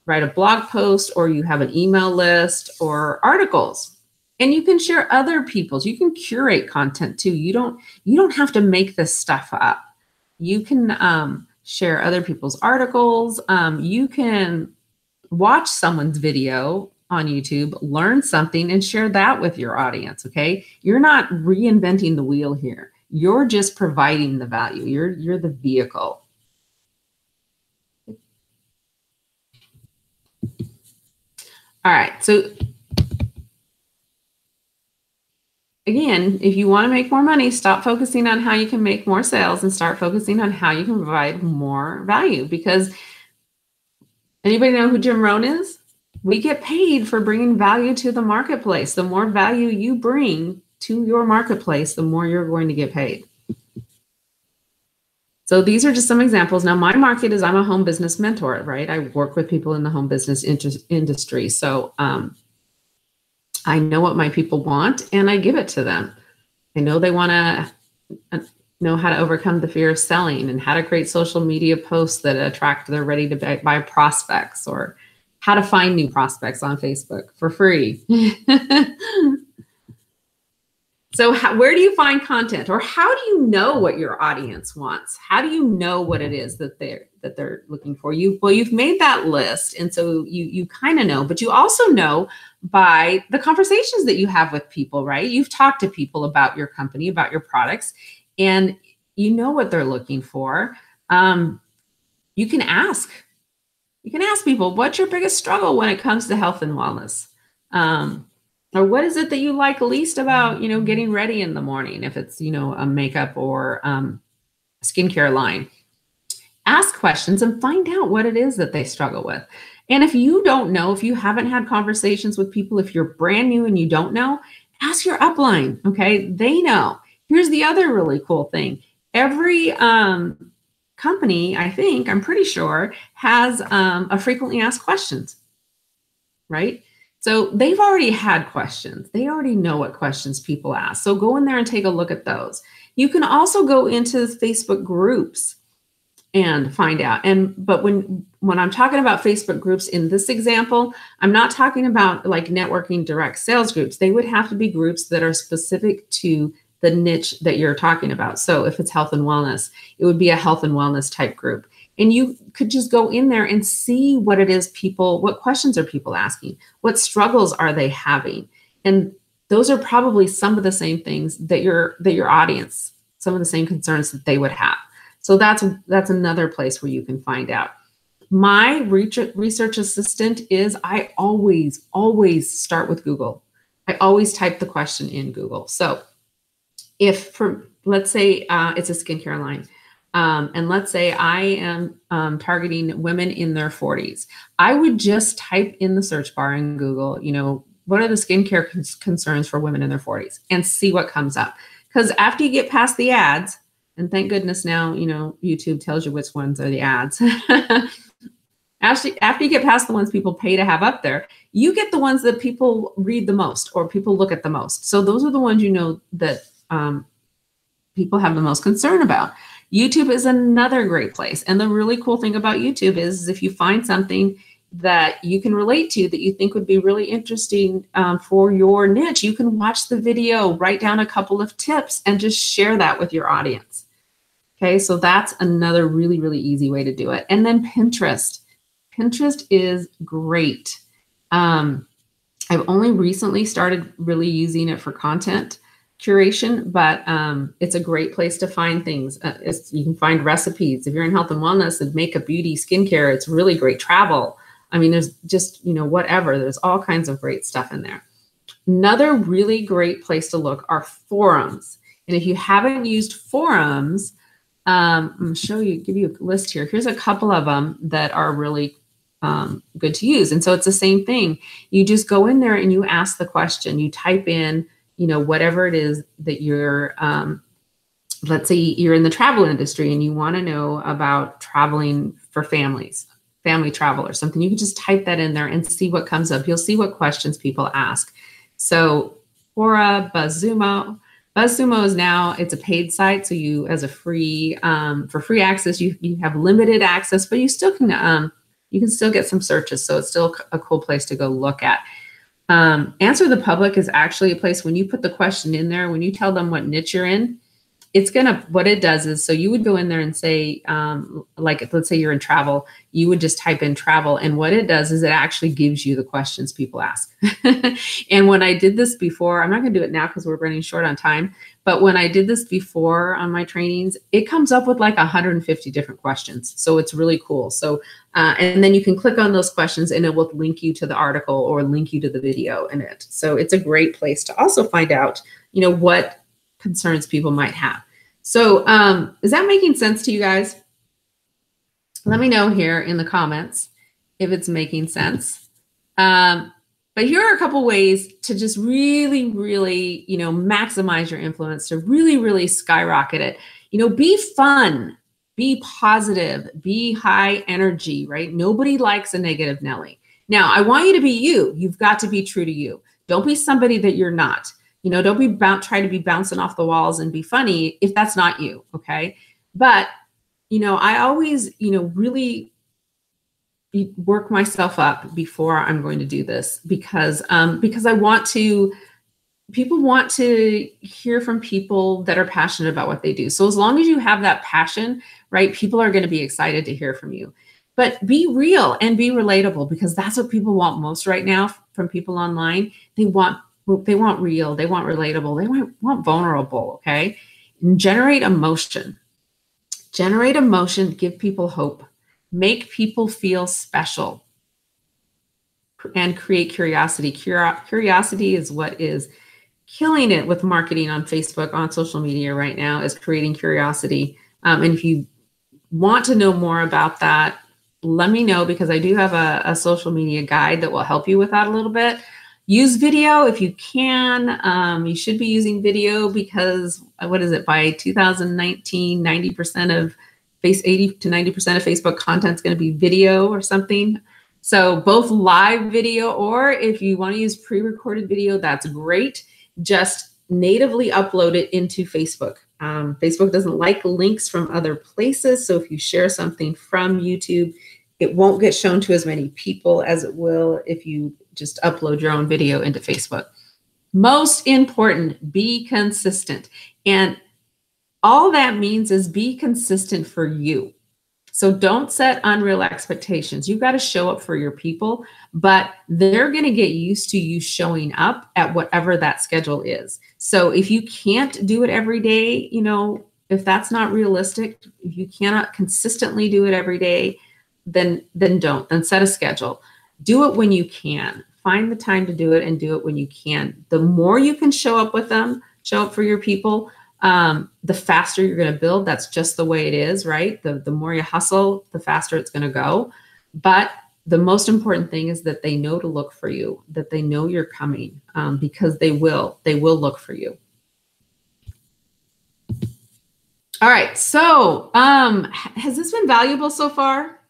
write a blog post, or you have an email list or articles. And you can share other people's. You can curate content too. You don't have to make this stuff up. You can share other people's articles. You can watch someone's video on YouTube, learn something, and share that with your audience, okay? You're not reinventing the wheel here. You're just providing the value. You're the vehicle. All right, so again, if you want to make more money, stop focusing on how you can make more sales and start focusing on how you can provide more value. Because anybody know who Jim Rohn is? We get paid for bringing value to the marketplace. The more value you bring to your marketplace, the more you're going to get paid. So these are just some examples. Now, my market is I'm a home business mentor, right? I work with people in the home business industry. So I know what my people want and I give it to them. I know they want to know how to overcome the fear of selling and how to create social media posts that attract their ready to buy prospects, or how to find new prospects on Facebook for free. So where do you find content, or how do you know what your audience wants? How do you know what it is that they're looking for? You've made that list, and so you kind of know, but you also know by the conversations that you have with people, right? You've talked to people about your company, about your products, and you know what they're looking for. You can ask people, what's your biggest struggle when it comes to health and wellness? Or what is it that you like least about, getting ready in the morning, if it's, a makeup or skincare line? Ask questions and find out what it is that they struggle with. And if you don't know, if you haven't had conversations with people, if you're brand new and you don't know, ask your upline, okay? They know. Here's the other really cool thing. Every company, I'm pretty sure, has a frequently asked questions, right? So they've already had questions. They already know what questions people ask. So go in there and take a look at those. You can also go into Facebook groups and find out. But when I'm talking about Facebook groups in this example, I'm not talking about like networking direct sales groups. They would have to be groups that are specific to the niche that you're talking about. So if it's health and wellness, it would be a health and wellness type group. And you could just go in there and see what it is what questions are people asking? What struggles are they having? And those are probably some of the same things that your audience, some of the same concerns that they would have. So that's another place where you can find out. My research assistant is, I always start with Google. I always type the question in Google. So let's say it's a skincare line, and let's say I am targeting women in their 40s. I would just type in the search bar in Google, what are the skincare concerns for women in their 40s, and see what comes up. Because after you get past the ads, and thank goodness now, you know, YouTube tells you which ones are the ads. After you get past the ones people pay to have up there, you get the ones that people read the most or people look at the most. So those are the ones, you know, that people have the most concern about. YouTube is another great place. And the really cool thing about YouTube is if you find something that you can relate to, that you think would be really interesting for your niche, you can watch the video, write down a couple of tips, and just share that with your audience. Okay, so that's another really, really easy way to do it. And then Pinterest. Pinterest is great. I've only recently started really using it for content curation, but it's a great place to find things. You can find recipes. If you're in health and wellness and makeup, beauty, skincare, it's really great. Travel. I mean, there's just, you know, whatever. There's all kinds of great stuff in there. Another really great place to look are forums. And if you haven't used forums, I'm going to give you a list here. Here's a couple of them that are really good to use. And so it's the same thing. You just go in there and you ask the question. You type in, you know, whatever it is that you're, let's say you're in the travel industry and you want to know about traveling for families, family travel or something. You can just type that in there and see what comes up. You'll see what questions people ask. So Quora, BuzzSumo. BuzzSumo is now, it's a paid site. So you, as a free, for free access, you have limited access, but you still can, you can still get some searches. So it's still a cool place to go look at. Answer the Public is actually a place when you put the question in there, when you tell them what niche you're in, it's gonna, what it does is, so you would go in there and say, like, let's say you're in travel, you would just type in travel. And what it does is it actually gives you the questions people ask. And when I did this before, I'm not gonna do it now because we're running short on time, but when I did this before on my trainings, it comes up with like 150 different questions. So it's really cool. So, and then you can click on those questions and it will link you to the article or link you to the video in it. So it's a great place to also find out, you know, what concerns people might have. So is that making sense to you guys? Let me know here in the comments if it's making sense. But here are a couple ways to just really, really, you know, maximize your influence, to really, really skyrocket it. You know, be fun, be positive, be high energy, right? Nobody likes a negative Nelly. Now, I want you to be you. You've got to be true to you. Don't be somebody that you're not. You know, don't be try to be bouncing off the walls and be funny if that's not you, okay? But, you know, I always, you know, really work myself up before I'm going to do this because I want to, people want to hear from people that are passionate about what they do. So as long as you have that passion, right, people are going to be excited to hear from you. But be real and be relatable, because that's what people want most right now from people online. They want real, they want relatable, they want vulnerable, okay? And generate emotion. Generate emotion, give people hope, make people feel special, and create curiosity. Curiosity is what is killing it with marketing on Facebook, on social media right now, is creating curiosity. And if you want to know more about that, let me know, because I do have a social media guide that will help you with that a little bit. Use video if you can. You should be using video because, what is it, by 2019, 90% of 80 to 90% of Facebook content is going to be video or something. So both live video, or if you want to use pre-recorded video, that's great. Just natively upload it into Facebook. Facebook doesn't like links from other places. So if you share something from YouTube, it won't get shown to as many people as it will if you just upload your own video into Facebook. Most important, be consistent. And all that means is be consistent for you. So don't set unreal expectations. You've got to show up for your people, but they're going to get used to you showing up at whatever that schedule is. So if you can't do it every day, you know, if that's not realistic, if you cannot consistently do it every day, then don't. Then set a schedule. Do it when you can. Find the time to do it and do it when you can. The more you can show up with them, show up for your people, the faster you're going to build. That's just the way it is, right? The more you hustle, the faster it's going to go. But the most important thing is that they know to look for you, that they know you're coming, because they will look for you. All right, so has this been valuable so far?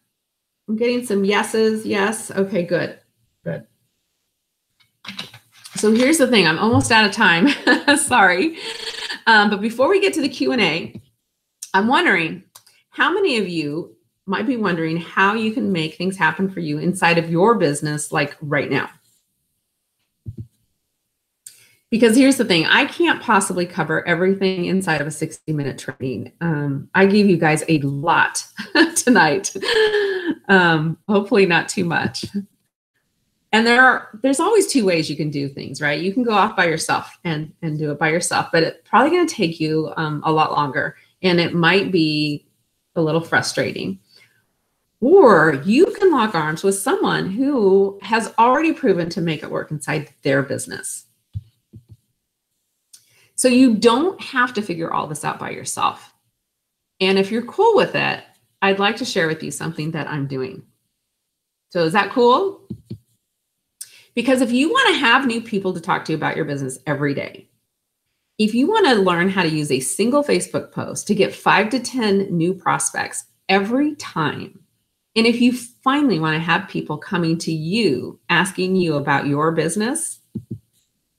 I'm getting some yeses. Yes. Okay, good. Good. So here's the thing. I'm almost out of time. Sorry. But before we get to the Q&A, I'm wondering how many of you might be wondering how you can make things happen for you inside of your business, like right now. Because here's the thing, I can't possibly cover everything inside of a 60-minute training. I gave you guys a lot tonight. Hopefully not too much. And there's always two ways you can do things, right? You can go off by yourself and do it by yourself, but it's probably going to take you a lot longer, and it might be a little frustrating. Or you can lock arms with someone who has already proven to make it work inside their business. So you don't have to figure all this out by yourself. And if you're cool with it, I'd like to share with you something that I'm doing. So is that cool? Because if you want to have new people to talk to about your business every day, if you want to learn how to use a single Facebook post to get 5 to 10 new prospects every time, and if you finally want to have people coming to you asking you about your business,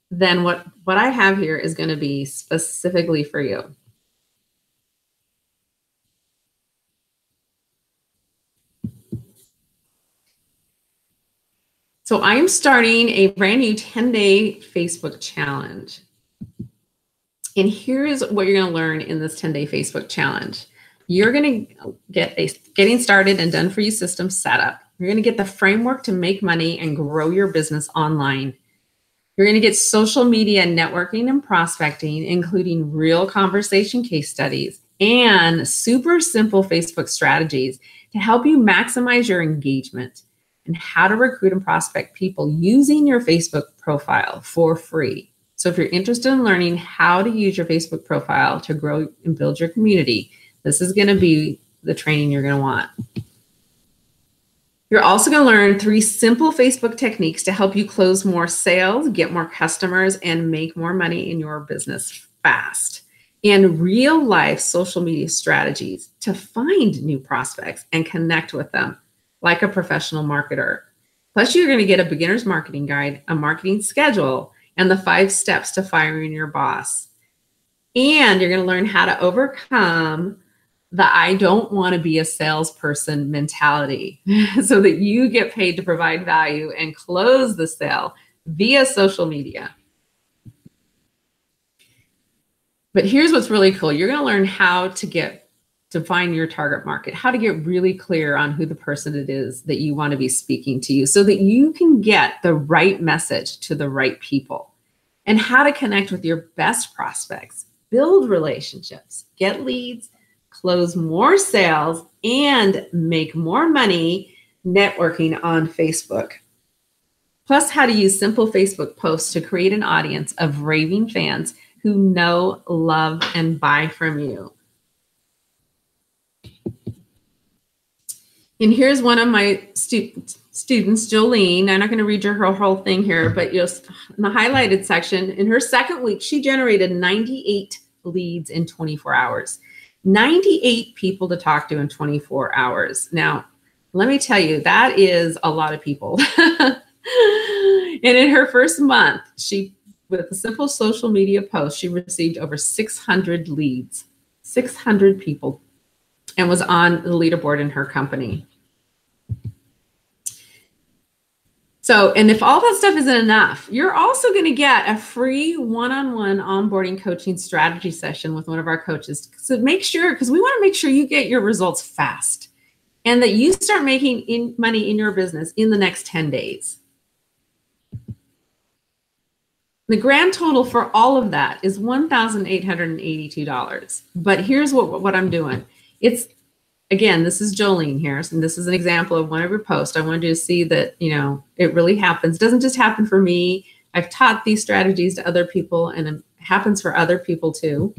then what I have here is going to be specifically for you. So I'm starting a brand new 10-day Facebook challenge. And here's what you're going to learn in this 10-day Facebook challenge. You're going to get a getting started and done for you system set up. You're going to get the framework to make money and grow your business online. You're going to get social media networking and prospecting, including real conversation case studies and super simple Facebook strategies to help you maximize your engagement, and how to recruit and prospect people using your Facebook profile for free. So if you're interested in learning how to use your Facebook profile to grow and build your community, this is going to be the training you're going to want. You're also going to learn 3 simple Facebook techniques to help you close more sales, get more customers, and make more money in your business fast. And real life social media strategies to find new prospects and connect with them like a professional marketer. Plus, you're going to get a beginner's marketing guide, a marketing schedule, and the 5 steps to firing your boss. And you're going to learn how to overcome the I don't want to be a salesperson mentality so that you get paid to provide value and close the sale via social media. But here's what's really cool. You're going to learn how to find your target market, how to get really clear on who the person it is that you want to be speaking to you so that you can get the right message to the right people, and how to connect with your best prospects, build relationships, get leads, close more sales, and make more money networking on Facebook. Plus, how to use simple Facebook posts to create an audience of raving fans who know, love, and buy from you. And here's one of my students, Jolene. I'm not going to read her whole thing here, but just in the highlighted section, in her second week, she generated 98 leads in 24 hours. 98 people to talk to in 24 hours. Now, let me tell you, that is a lot of people. And in her first month, with a simple social media post, she received over 600 leads, 600 people, and was on the leaderboard in her company. So, and if all that stuff isn't enough, you're also going to get a free one-on-one onboarding coaching strategy session with one of our coaches. So make sure, because we want to make sure you get your results fast and that you start making money in your business in the next 10 days. The grand total for all of that is $1,882. But here's what I'm doing. Again, this is Jolene here, and this is an example of one of your posts. I wanted you to see that, it really happens. It doesn't just happen for me. I've taught these strategies to other people, and it happens for other people too.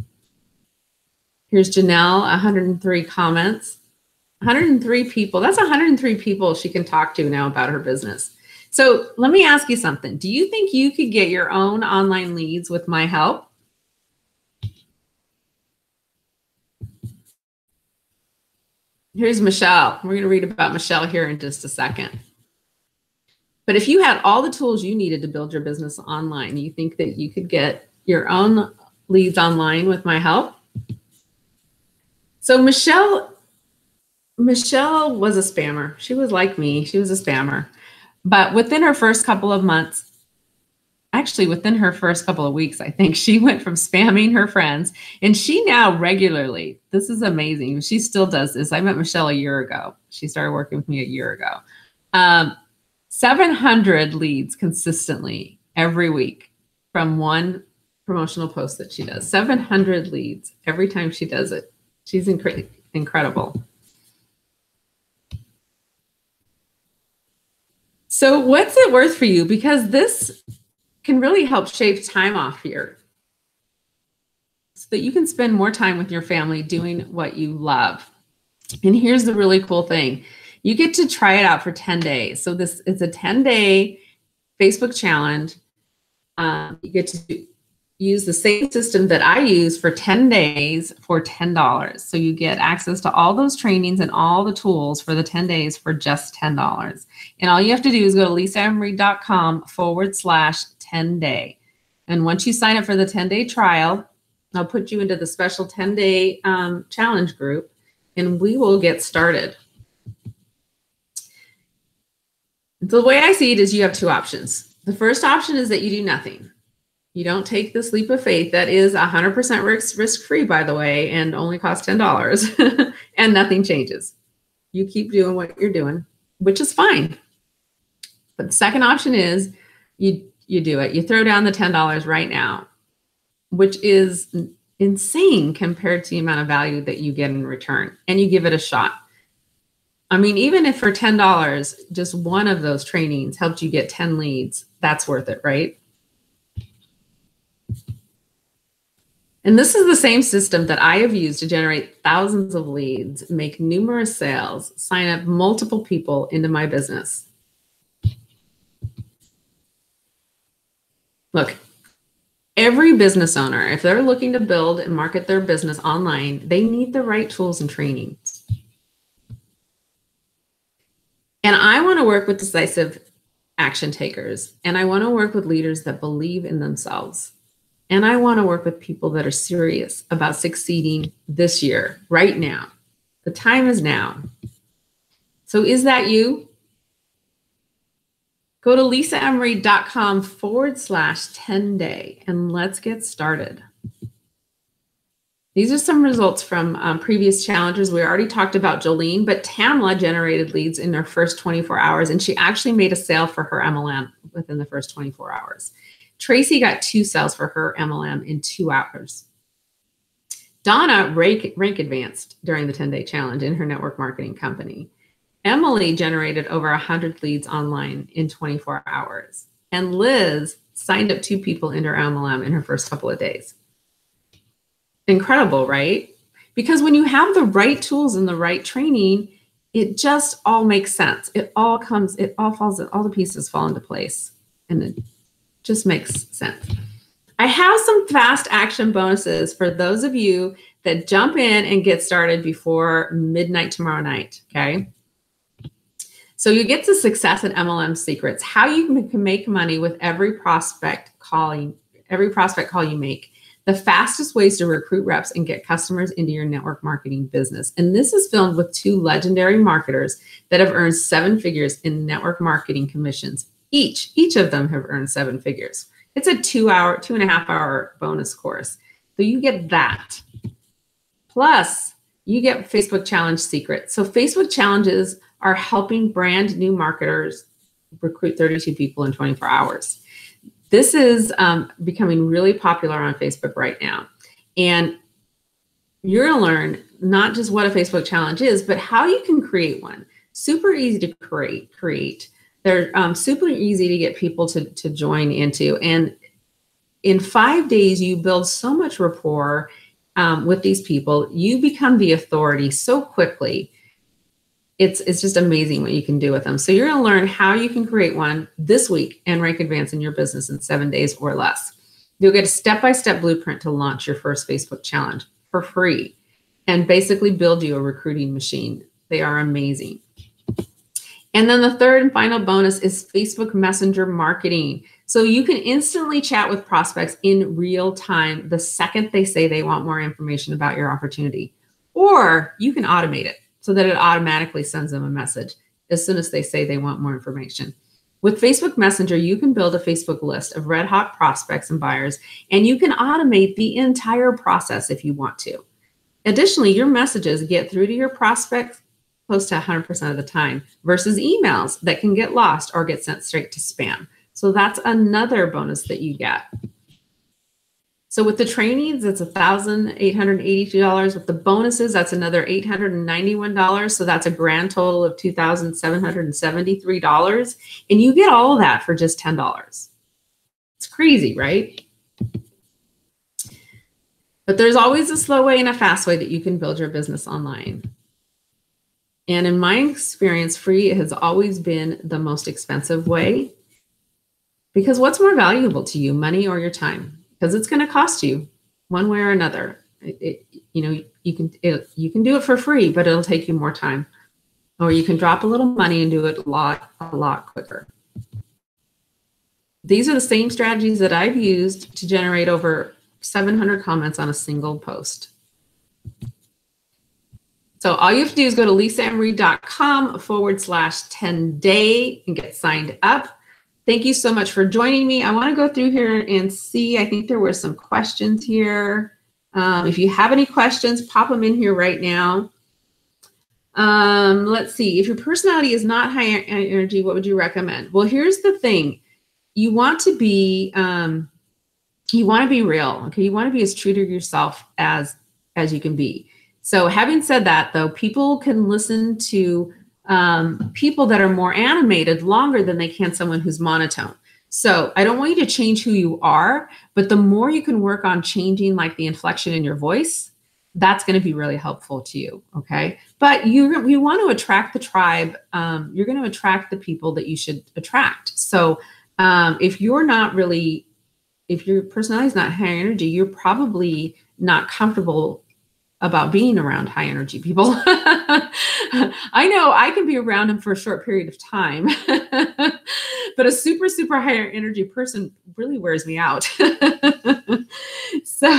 Here's Janelle, 103 comments. 103 people. That's 103 people she can talk to now about her business. So let me ask you something. Do you think you could get your own online leads with my help? Here's Michelle. We're going to read about Michelle here in just a second. But if you had all the tools you needed to build your business online, you think that you could get your own leads online with my help? So Michelle was a spammer. She was like me. She was a spammer. But within her first couple of months, actually within her first couple of weeks, I think she went from spamming her friends, and she now regularly, this is amazing. She still does this. I met Michelle a year ago. She started working with me a year ago. 700 leads consistently every week from one promotional post that she does. 700 leads every time she does it. She's incredible. So what's it worth for you? Because this can really help shave time off here so that you can spend more time with your family doing what you love. And here's the really cool thing. You get to try it out for 10 days. So this is a 10-day Facebook challenge. You get to use the same system that I use for 10 days for $10. So you get access to all those trainings and all the tools for the 10 days for just $10. And all you have to do is go to lisaemery.com/10-day. And once you sign up for the 10-day trial, I'll put you into the special 10-day challenge group, and we will get started. The way I see it is you have two options. The first option is that you do nothing. You don't take this leap of faith that is 100% risk-free, by the way, and only costs $10 and nothing changes. You keep doing what you're doing, which is fine. But the second option is you do it. You throw down the $10 right now, which is insane compared to the amount of value that you get in return, and you give it a shot. I mean, even if for $10, just one of those trainings helped you get 10 leads, that's worth it, right? And this is the same system that I have used to generate thousands of leads, make numerous sales, sign up multiple people into my business. Look, every business owner, if they're looking to build and market their business online, they need the right tools and trainings. And I want to work with decisive action takers, and I want to work with leaders that believe in themselves. And I want to work with people that are serious about succeeding this year, right now. The time is now. So is that you? Go to lisaemery.com/10-day and let's get started. These are some results from previous challenges. We already talked about Jolene, but Tamla generated leads in her first 24 hours, and she actually made a sale for her MLM within the first 24 hours. Tracy got 2 sales for her MLM in 2 hours. Donna rank advanced during the 10-day challenge in her network marketing company. Emily generated over 100 leads online in 24 hours. And Liz signed up 2 people in her MLM in her first couple of days. Incredible, right? Because when you have the right tools and the right training, it just all makes sense. It all the pieces fall into place, and it just makes sense. I have some fast action bonuses for those of you that jump in and get started before midnight tomorrow night, okay? So you get to success in MLM secrets, how you can make money with every prospect call you make, the fastest ways to recruit reps and get customers into your network marketing business. And this is filmed with 2 legendary marketers that have earned 7 figures in network marketing commissions. Each of them have earned 7 figures. It's a 2.5-hour bonus course. So you get that. Plus, you get Facebook challenge secrets. So Facebook challenges are helping brand new marketers recruit 32 people in 24 hours. This is becoming really popular on Facebook right now. And you're going to learn not just what a Facebook challenge is, but how you can create one. Super easy to create. They're super easy to get people to join into. And in 5 days, you build so much rapport with these people. You become the authority so quickly. it's just amazing what you can do with them. So you're going to learn how you can create one this week and rank advance in your business in 7 days or less. You'll get a step-by-step blueprint to launch your first Facebook challenge for free and basically build you a recruiting machine. They are amazing. And then the third and final bonus is Facebook Messenger marketing. So you can instantly chat with prospects in real time the second they say they want more information about your opportunity. Or you can automate it so that it automatically sends them a message as soon as they say they want more information. With Facebook Messenger, you can build a Facebook list of red hot prospects and buyers, and you can automate the entire process if you want to. Additionally, your messages get through to your prospects close to 100% of the time versus emails that can get lost or get sent straight to spam. So that's another bonus that you get. So with the trainings, it's $1,882. With the bonuses, that's another $891. So that's a grand total of $2,773. And you get all of that for just $10. It's crazy, right? But there's always a slow way and a fast way that you can build your business online. And in my experience, free has always been the most expensive way, because what's more valuable to you, money or your time? Because it's going to cost you one way or another. You can do it for free, but it'll take you more time. Or you can drop a little money and do it a lot quicker. These are the same strategies that I've used to generate over 700 comments on a single post. So all you have to do is go to lisaemery.com/10day and get signed up. Thank you so much for joining me. I want to go through here and see, I think there were some questions here. If you have any questions, pop them in here right now. Let's see. If your personality is not high energy, what would you recommend? Well, here's the thing. You want to be real. Okay. You want to be as true to yourself as you can be. So having said that, though, people can listen to people that are more animated longer than they can someone who's monotone. So I don't want you to change who you are, but the more you can work on changing like the inflection in your voice, that's going to be really helpful to you. Okay. But you want to attract the tribe. You're going to attract the people that you should attract. So if your personality is not high energy, you're probably not comfortable about being around high energy people. I know I can be around them for a short period of time, but a super, super high energy person really wears me out. So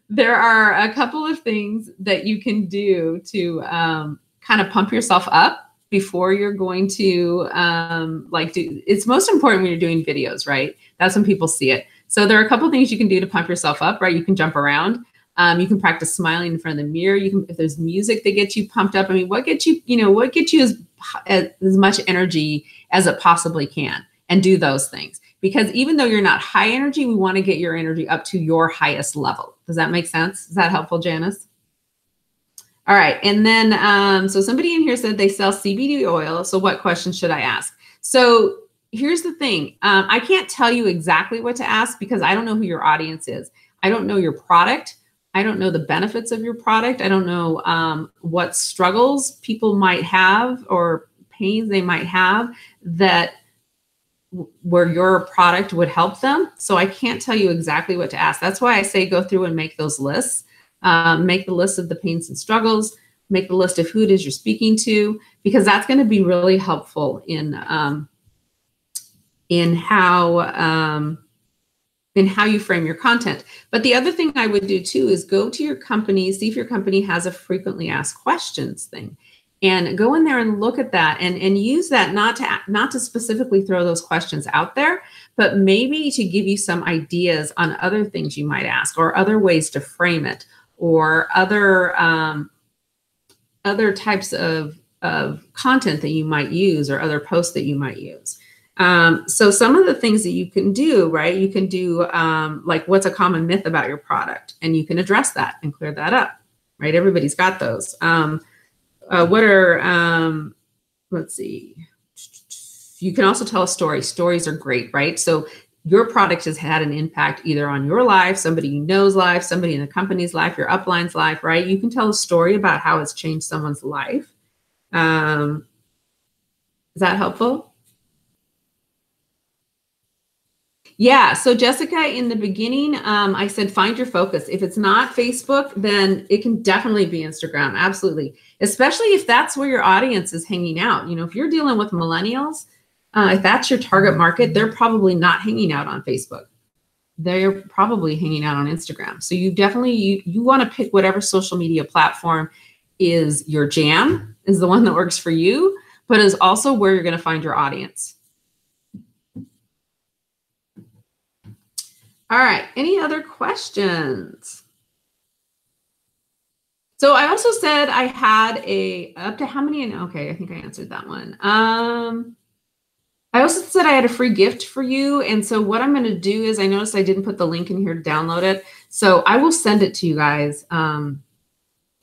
there are a couple of things that you can do to kind of pump yourself up before you're going to it's most important when you're doing videos, right? That's when people see it. So there are a couple of things you can do to pump yourself up, right? You can jump around. You can practice smiling in front of the mirror. If there's music that gets you pumped up, I mean, what gets you as much energy as it possibly can, and do those things. Because even though you're not high energy, we want to get your energy up to your highest level. Does that make sense? Is that helpful, Janice? All right. And then, so somebody in here said they sell CBD oil. So what questions should I ask? So here's the thing. I can't tell you exactly what to ask because I don't know who your audience is. I don't know your product. I don't know the benefits of your product. I don't know what struggles people might have or pains they might have where your product would help them. So I can't tell you exactly what to ask. That's why I say go through and make those lists. Make the list of the pains and struggles. Make the list of who it is you're speaking to, because that's going to be really helpful in how you frame your content. But the other thing I would do too is go to your company, see if your company has a frequently asked questions thing, and go in there and look at that and use that not to specifically throw those questions out there, but maybe to give you some ideas on other things you might ask or other ways to frame it or other types of content that you might use or other posts that you might use. So some of the things that you can do, right? You can do like what's a common myth about your product, and you can address that and clear that up, right? Everybody's got those. Let's see. You can also tell a story. Stories are great, right? So your product has had an impact either on your life, somebody you know's life, somebody in the company's life, your upline's life, right? You can tell a story about how it's changed someone's life. Is that helpful? Yeah. So Jessica, in the beginning, I said, find your focus. If it's not Facebook, then it can definitely be Instagram. Absolutely. Especially if that's where your audience is hanging out. You know, if you're dealing with millennials, if that's your target market, they're probably not hanging out on Facebook. They're probably hanging out on Instagram. So you definitely, you want to pick whatever social media platform is your jam, is the one that works for you, but is also where you're going to find your audience. All right. Any other questions? So I also said I had up to how many? Okay, I think I answered that one. I also said I had a free gift for you. And so what I'm going to do is, I noticed I didn't put the link in here to download it. So I will send it to you guys. I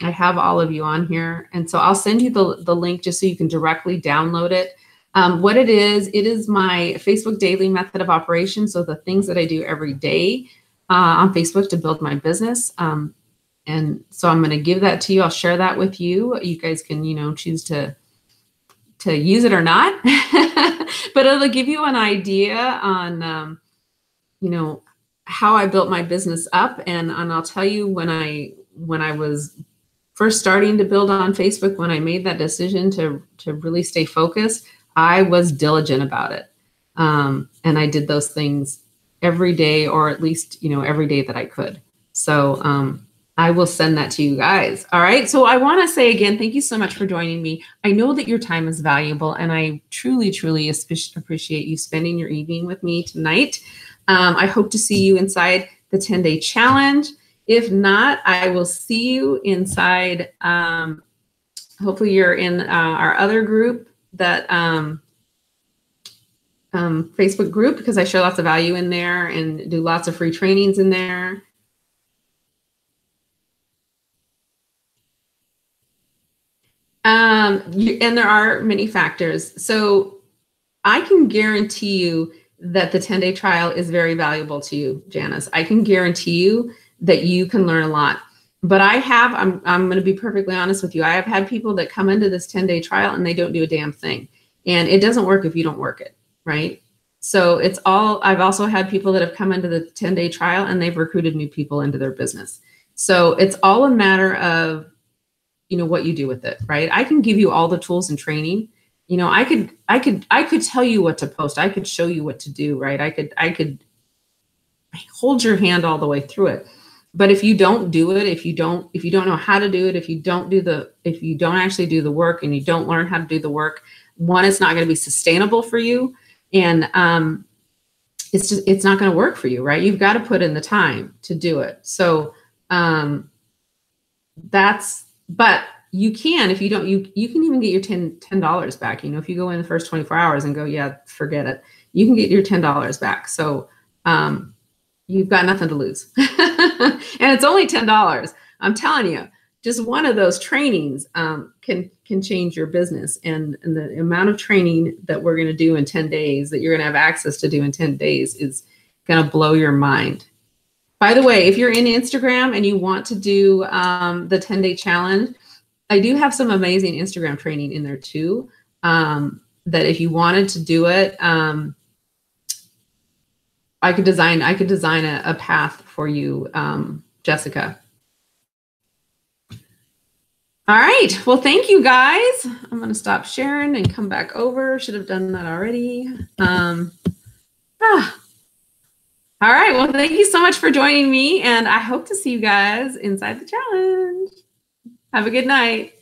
have all of you on here. And so I'll send you the link just so you can directly download it. What it is my Facebook daily method of operation. So the things that I do every day on Facebook to build my business. And so I'm going to give that to you. I'll share that with you. You guys can, you know, choose to use it or not, but it'll give you an idea on, you know, how I built my business up. And I'll tell you, when I was first starting to build on Facebook, when I made that decision to really stay focused, I was diligent about it. And I did those things every day, or at least, you know, every day that I could. So I will send that to you guys. All right. So I want to say again, thank you so much for joining me. I know that your time is valuable, and I truly, truly appreciate you spending your evening with me tonight. I hope to see you inside the 10-day challenge. If not, I will see you inside. Hopefully you're in our other group, that Facebook group, because I share lots of value in there and do lots of free trainings in there. And there are many factors. So I can guarantee you that the 10-day trial is very valuable to you, Janice. I can guarantee you that you can learn a lot. But I'm going to be perfectly honest with you. I have had people that come into this 10-day trial and they don't do a damn thing. And it doesn't work if you don't work it, right? So I've also had people that have come into the 10-day trial and they've recruited new people into their business. So it's all a matter of, you know, what you do with it, right? I can give you all the tools and training. You know, I could tell you what to post. I could show you what to do, right? I could hold your hand all the way through it. But if you don't do it, if you don't know how to do it, if you don't actually do the work and you don't learn how to do the work, one, it's not going to be sustainable for you. And it's not going to work for you, right? You've got to put in the time to do it. So but you can, if you don't, you can even get your $10 back. You know, if you go in the first 24 hours and go, yeah, forget it, you can get your $10 back. So you've got nothing to lose. And it's only $10. I'm telling you, just one of those trainings can change your business. And the amount of training that we're going to do in 10 days, that you're going to have access to do in 10 days, is going to blow your mind. By the way, if you're in Instagram and you want to do the 10-day challenge, I do have some amazing Instagram training in there too. That if you wanted to do it, I could design a path for you, Jessica. All right. Well, thank you guys. I'm going to stop sharing and come back over. Should have done that already. All right. Well, thank you so much for joining me, and I hope to see you guys inside the challenge. Have a good night.